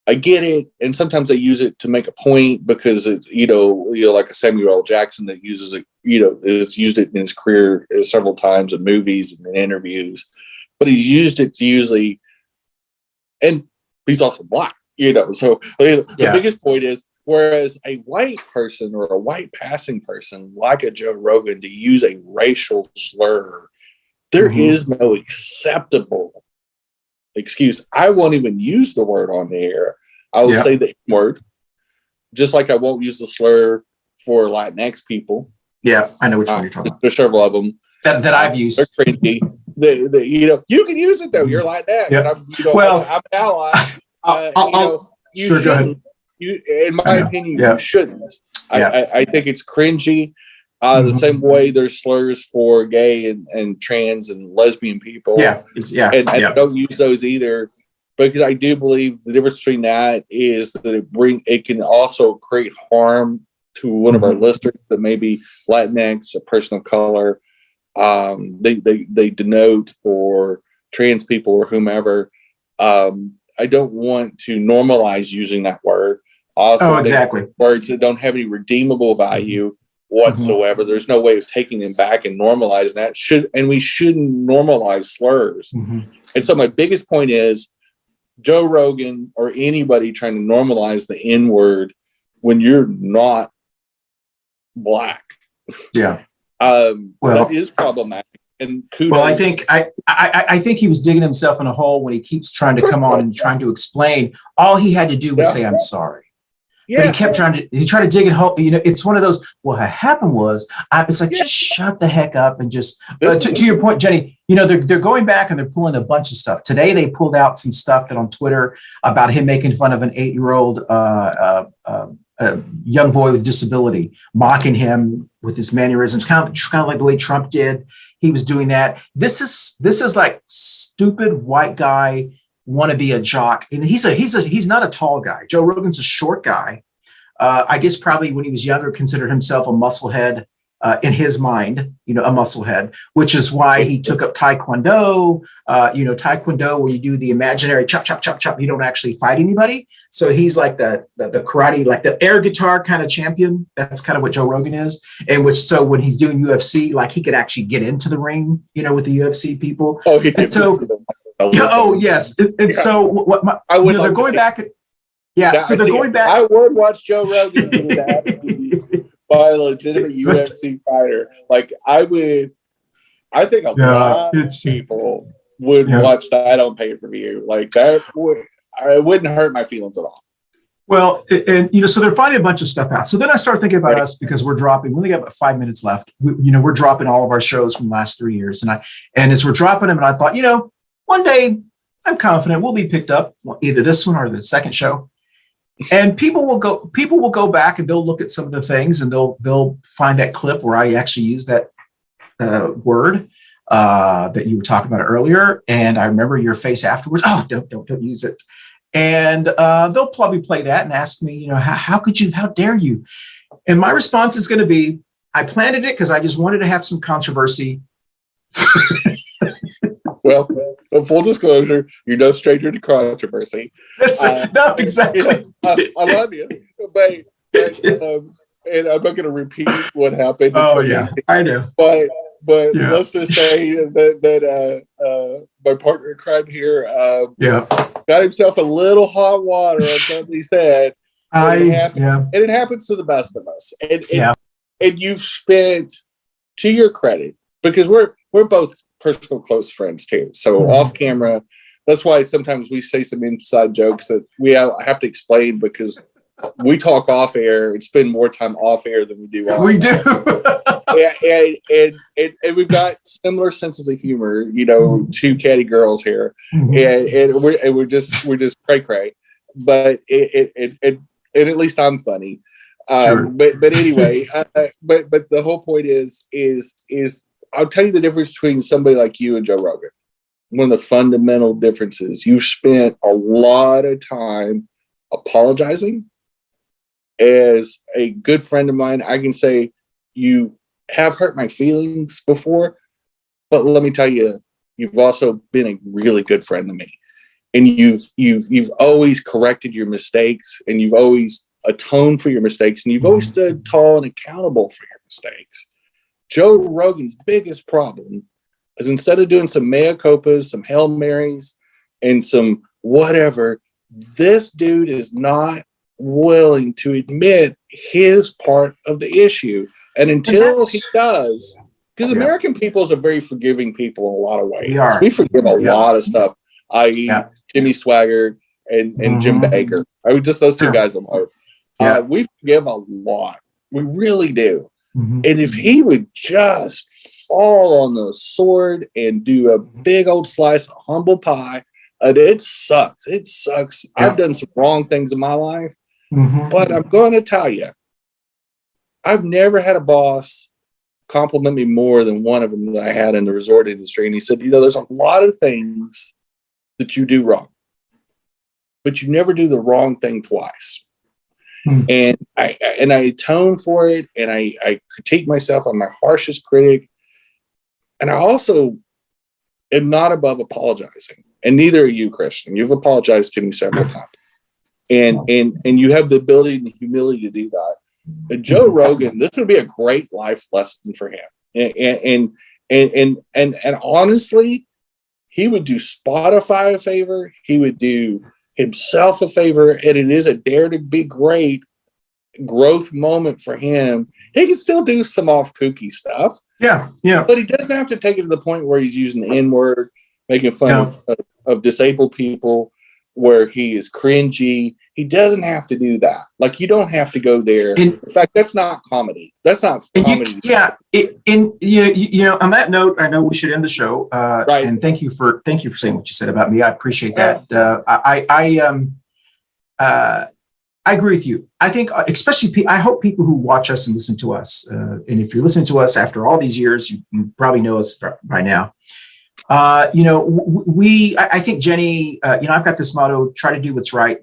I get it, and sometimes they use it to make a point because it's like a Samuel L. Jackson that uses it, has used it in his career several times in movies and in interviews, but he's used it to usually, and he's also black, So the biggest point is, whereas a white person or a white passing person like a Joe Rogan to use a racial slur, there is no acceptable excuse. I won't even use the word on the air. I will say the word, just like I won't use the slur for Latinx people. Yeah, I know which one you're talking about. There's several of them that I've used. They're cringy. You can use it though. You're Latinx. Yeah. I'm an ally. You shouldn't. In my opinion, you shouldn't. I think it's cringy. The same way there's slurs for gay and trans and lesbian people. And I don't use those either, because I do believe the difference between that is that it can also create harm to one of our listeners that may be Latinx, a person of color, they denote or trans people or whomever. I don't want to normalize using that word. Also, exactly. Words that don't have any redeemable value whatsoever. There's no way of taking them back and normalizing that. We shouldn't normalize slurs. And so my biggest point is Joe Rogan or anybody trying to normalize the N word when you're not Black. Yeah. That is problematic. And kudos. Well, I think he was digging himself in a hole when he keeps trying to come on and trying to explain. All he had to do was say, "I'm sorry." Yeah. But he kept tried to dig it hole. It's one of those, well, what happened was, it's like, just shut the heck up and just, to your point, Jenny, they're going back and they're pulling a bunch of stuff. Today, they pulled out some stuff that on Twitter about him making fun of an 8-year-old young boy with disability, mocking him with his mannerisms, kind of like the way Trump did. He was doing that. This is like stupid white guy want to be a jock, and he's not a tall guy. Joe Rogan's a short guy. I guess probably when he was younger considered himself a musclehead in his mind, a musclehead, which is why he took up Taekwondo. Taekwondo, where you do the imaginary chop, chop, chop, chop. You don't actually fight anybody. So he's like the karate, like the air guitar kind of champion. That's kind of what Joe Rogan is. And so when he's doing UFC, like he could actually get into the ring, with the UFC people. Oh, he did. Yes. So what they're going back. So they're going back. I would watch Joe Rogan by a legitimate UFC fighter. Like I think a lot of people would watch that on pay-per-view. Like that it wouldn't hurt my feelings at all. Well, and so they're finding a bunch of stuff out. So then I start thinking about us because we only got about 5 minutes left. We're dropping all of our shows from the last 3 years, and as we're dropping them, and I thought, one day I'm confident we'll be picked up, either this one or the second show. And people will go back and they'll look at some of the things and they'll find that clip where I actually used that word that you were talking about earlier. And I remember your face afterwards. Oh, don't use it. And they'll probably play that and ask me, how dare you? And my response is going to be, I planted it because I just wanted to have some controversy. Well, full disclosure, you're no stranger to controversy. That's no, exactly. I love you, but and I'm not going to repeat what happened. Oh yeah, I know. But let's just say that my partner in crime here, got himself a little hot water on something he said. And it happens to the best of us. And you've spent, to your credit, because we're both personal close friends too. So off camera, that's why sometimes we say some inside jokes that we have to explain because we talk off air and spend more time off air than we do on. We do. and we've got similar senses of humor, two catty girls here, and we're just cray. But and at least I'm funny. Sure. But anyway, but the whole point is I'll tell you the difference between somebody like you and Joe Rogan. One of the fundamental differences, you've spent a lot of time apologizing. As a good friend of mine, I can say you have hurt my feelings before, but let me tell you, you've also been a really good friend to me. And you've always corrected your mistakes, and you've always atoned for your mistakes, and you've always stood tall and accountable for your mistakes. Joe Rogan's biggest problem is instead of doing some mea culpas, some Hail Marys, and some whatever, this dude is not willing to admit his part of the issue. And until he does, because American people is a very forgiving people in a lot of ways. We forgive a lot of stuff, i.e. Jimmy Swaggart and Jim Baker. I would just those two guys alone. We forgive a lot. We really do. And if he would just fall on the sword and do a big old slice of humble pie, it sucks. It sucks. I've done some wrong things in my life, but I'm going to tell you, I've never had a boss compliment me more than one of them that I had in the resort industry. And he said, there's a lot of things that you do wrong, but you never do the wrong thing twice. And I atone for it, and I critique myself. I'm my harshest critic. And I also am not above apologizing, and neither are you, Christian. You've apologized to me several times, and you have the ability and the humility to do that. And Joe Rogan, this would be a great life lesson for him, and honestly, he would do Spotify a favor. He would do himself a favor, and it is a dare to be great growth moment for him. He can still do some off kooky stuff. Yeah. But he doesn't have to take it to the point where he's using the N-word, making fun of disabled people, where he is cringy. He doesn't have to do that. Like, you don't have to go there. In fact, that's not comedy. That's not comedy. On that note, I know we should end the show. Right. And thank you for saying what you said about me. I appreciate that. I agree with you. I think, especially, I hope people who watch us and listen to us, and if you're listening to us after all these years, you probably know us by now. I think Jenny, I've got this motto: try to do what's right,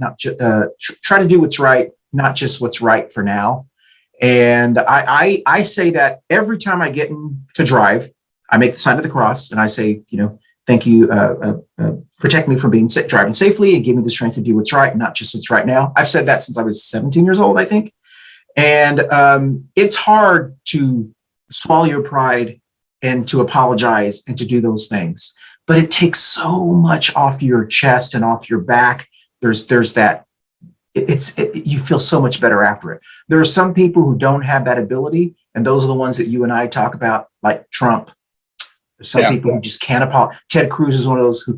try to do what's right, not just what's right for now. And I say that every time I get in to drive, I make the sign of the cross and I say, thank you, protect me from driving safely and give me the strength to do what's right, not just what's right now. I've said that since I was 17 years old, I think. And it's hard to swallow your pride and to apologize and to do those things. But it takes so much off your chest and off your back. There's that, you feel so much better after it. There are some people who don't have that ability, and those are the ones that you and I talk about, like Trump. There's some people who just can't apologize. Ted Cruz is one of those who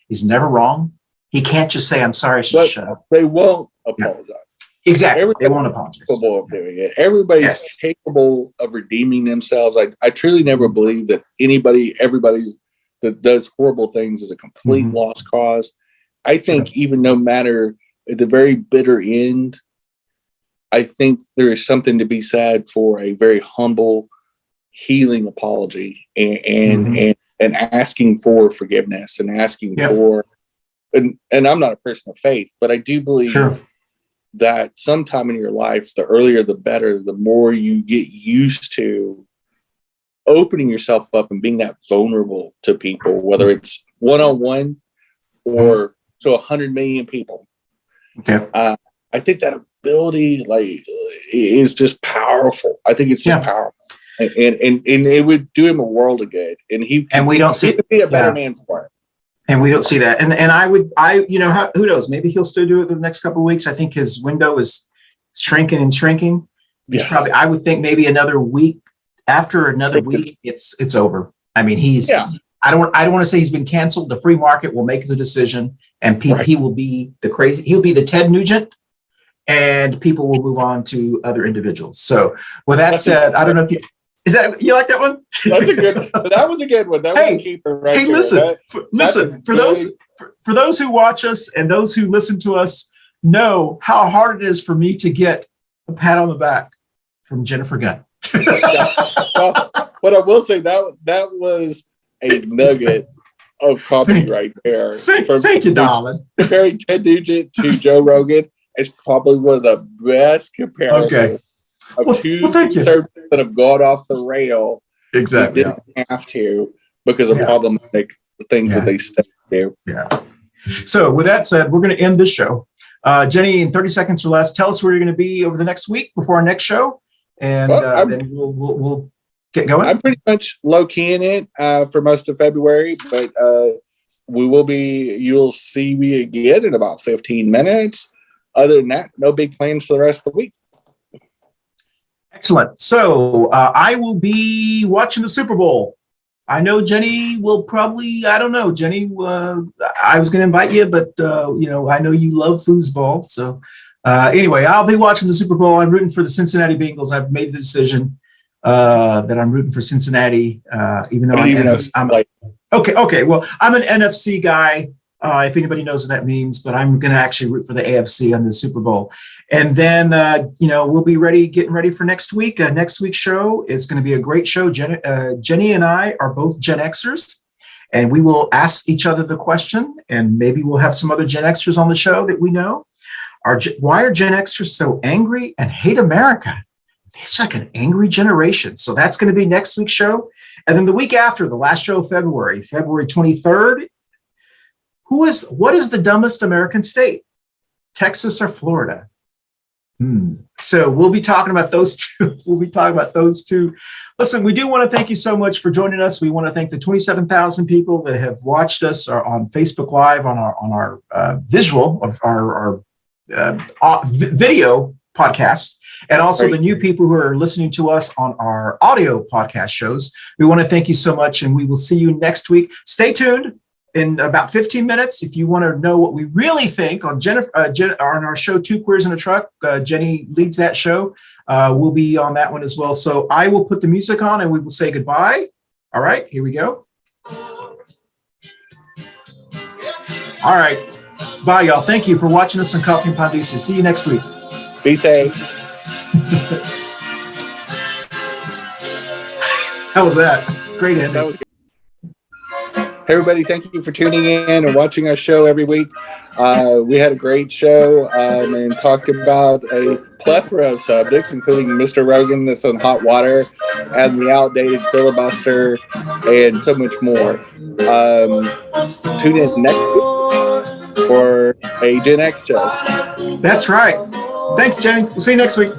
is never wrong. He can't just say, I'm sorry, I should shut up. They won't apologize. Exactly. They won't apologize. Capable of doing it. Everybody's capable of redeeming themselves. I truly never believe that everybody that does horrible things is a complete lost cause. I think even no matter at the very bitter end, I think there is something to be said for a very humble, healing apology and asking for forgiveness and asking for, and I'm not a person of faith, but I do believe that sometime in your life, the earlier the better, the more you get used to opening yourself up and being that vulnerable to people, whether it's one-on-one or to 100 million people. I think that ability is just powerful. I think it's just powerful. And it would do him a world of good. And we don't see be a better man for it. And we don't see that. And who knows? Maybe he'll still do it the next couple of weeks. I think his window is shrinking and shrinking. Probably, I would think maybe another week. After another week, it's over. I mean, I don't want to say he's been canceled. The free market will make the decision, and he will be he'll be the Ted Nugent, and people will move on to other individuals. So with that said, I don't know if you like that one? That was a good one. That was a keeper right there. Listen, for those who watch us and those who listen to us know how hard it is for me to get a pat on the back from Jennifer Gunn. Well, but I will say that was a nugget of copy right there. Thank you, darling. Comparing Ted Nugent to Joe Rogan is probably one of the best comparisons of two conservatives that have gone off the rail. Exactly. They didn't have to because of problematic things that they said to. Yeah. So with that said, we're going to end this show. Jenny, in 30 seconds or less, tell us where you're going to be over the next week before our next show. And then we'll get going. I'm pretty much low key in it for most of February, but you'll see me again in about 15 minutes. Other than that, no big plans for the rest of the week. Excellent. So I will be watching the Super Bowl. I know Jenny will probably, I don't know, Jenny, I was going to invite you, but I know you love foosball. So anyway, I'll be watching the Super Bowl. I'm rooting for the Cincinnati Bengals. I've made the decision that I'm rooting for Cincinnati, even though I'm okay. Well, I'm an NFC guy, if anybody knows what that means, but I'm going to actually root for the AFC on the Super Bowl. And then, we'll be getting ready for next week. Next week's show is going to be a great show. Jenny and I are both Gen Xers, and we will ask each other the question, and maybe we'll have some other Gen Xers on the show that we know. Why are Gen Xers so angry and hate America? It's like an angry generation. So that's going to be next week's show. And then the week after, the last show of February 23rd, what is the dumbest American state? Texas or Florida? So we'll be talking about those two. Listen, we do want to thank you so much for joining us. We want to thank the 27,000 people that have watched us on Facebook Live on our visual of our video podcast, and also the new people who are listening to us on our audio podcast shows. We want to thank you so much, and we will see you next week. Stay tuned. In about 15 minutes, if you want to know what we really think on on our show, Two Queers in a Truck, Jenny leads that show. We'll be on that one as well. So I will put the music on and we will say goodbye. All right, here we go. All right. Bye, y'all. Thank you for watching us on Coffee Pan Dulce. See you next week. Be safe. How was that? Great ending. That was good. Hey everybody, thank you for tuning in and watching our show every week. We had a great show and talked about a plethora of subjects, including Mr. Rogan, that's on hot water, and the outdated filibuster, and so much more. Tune in next week for a Gen X show. That's right. Thanks, Jenny. We'll see you next week.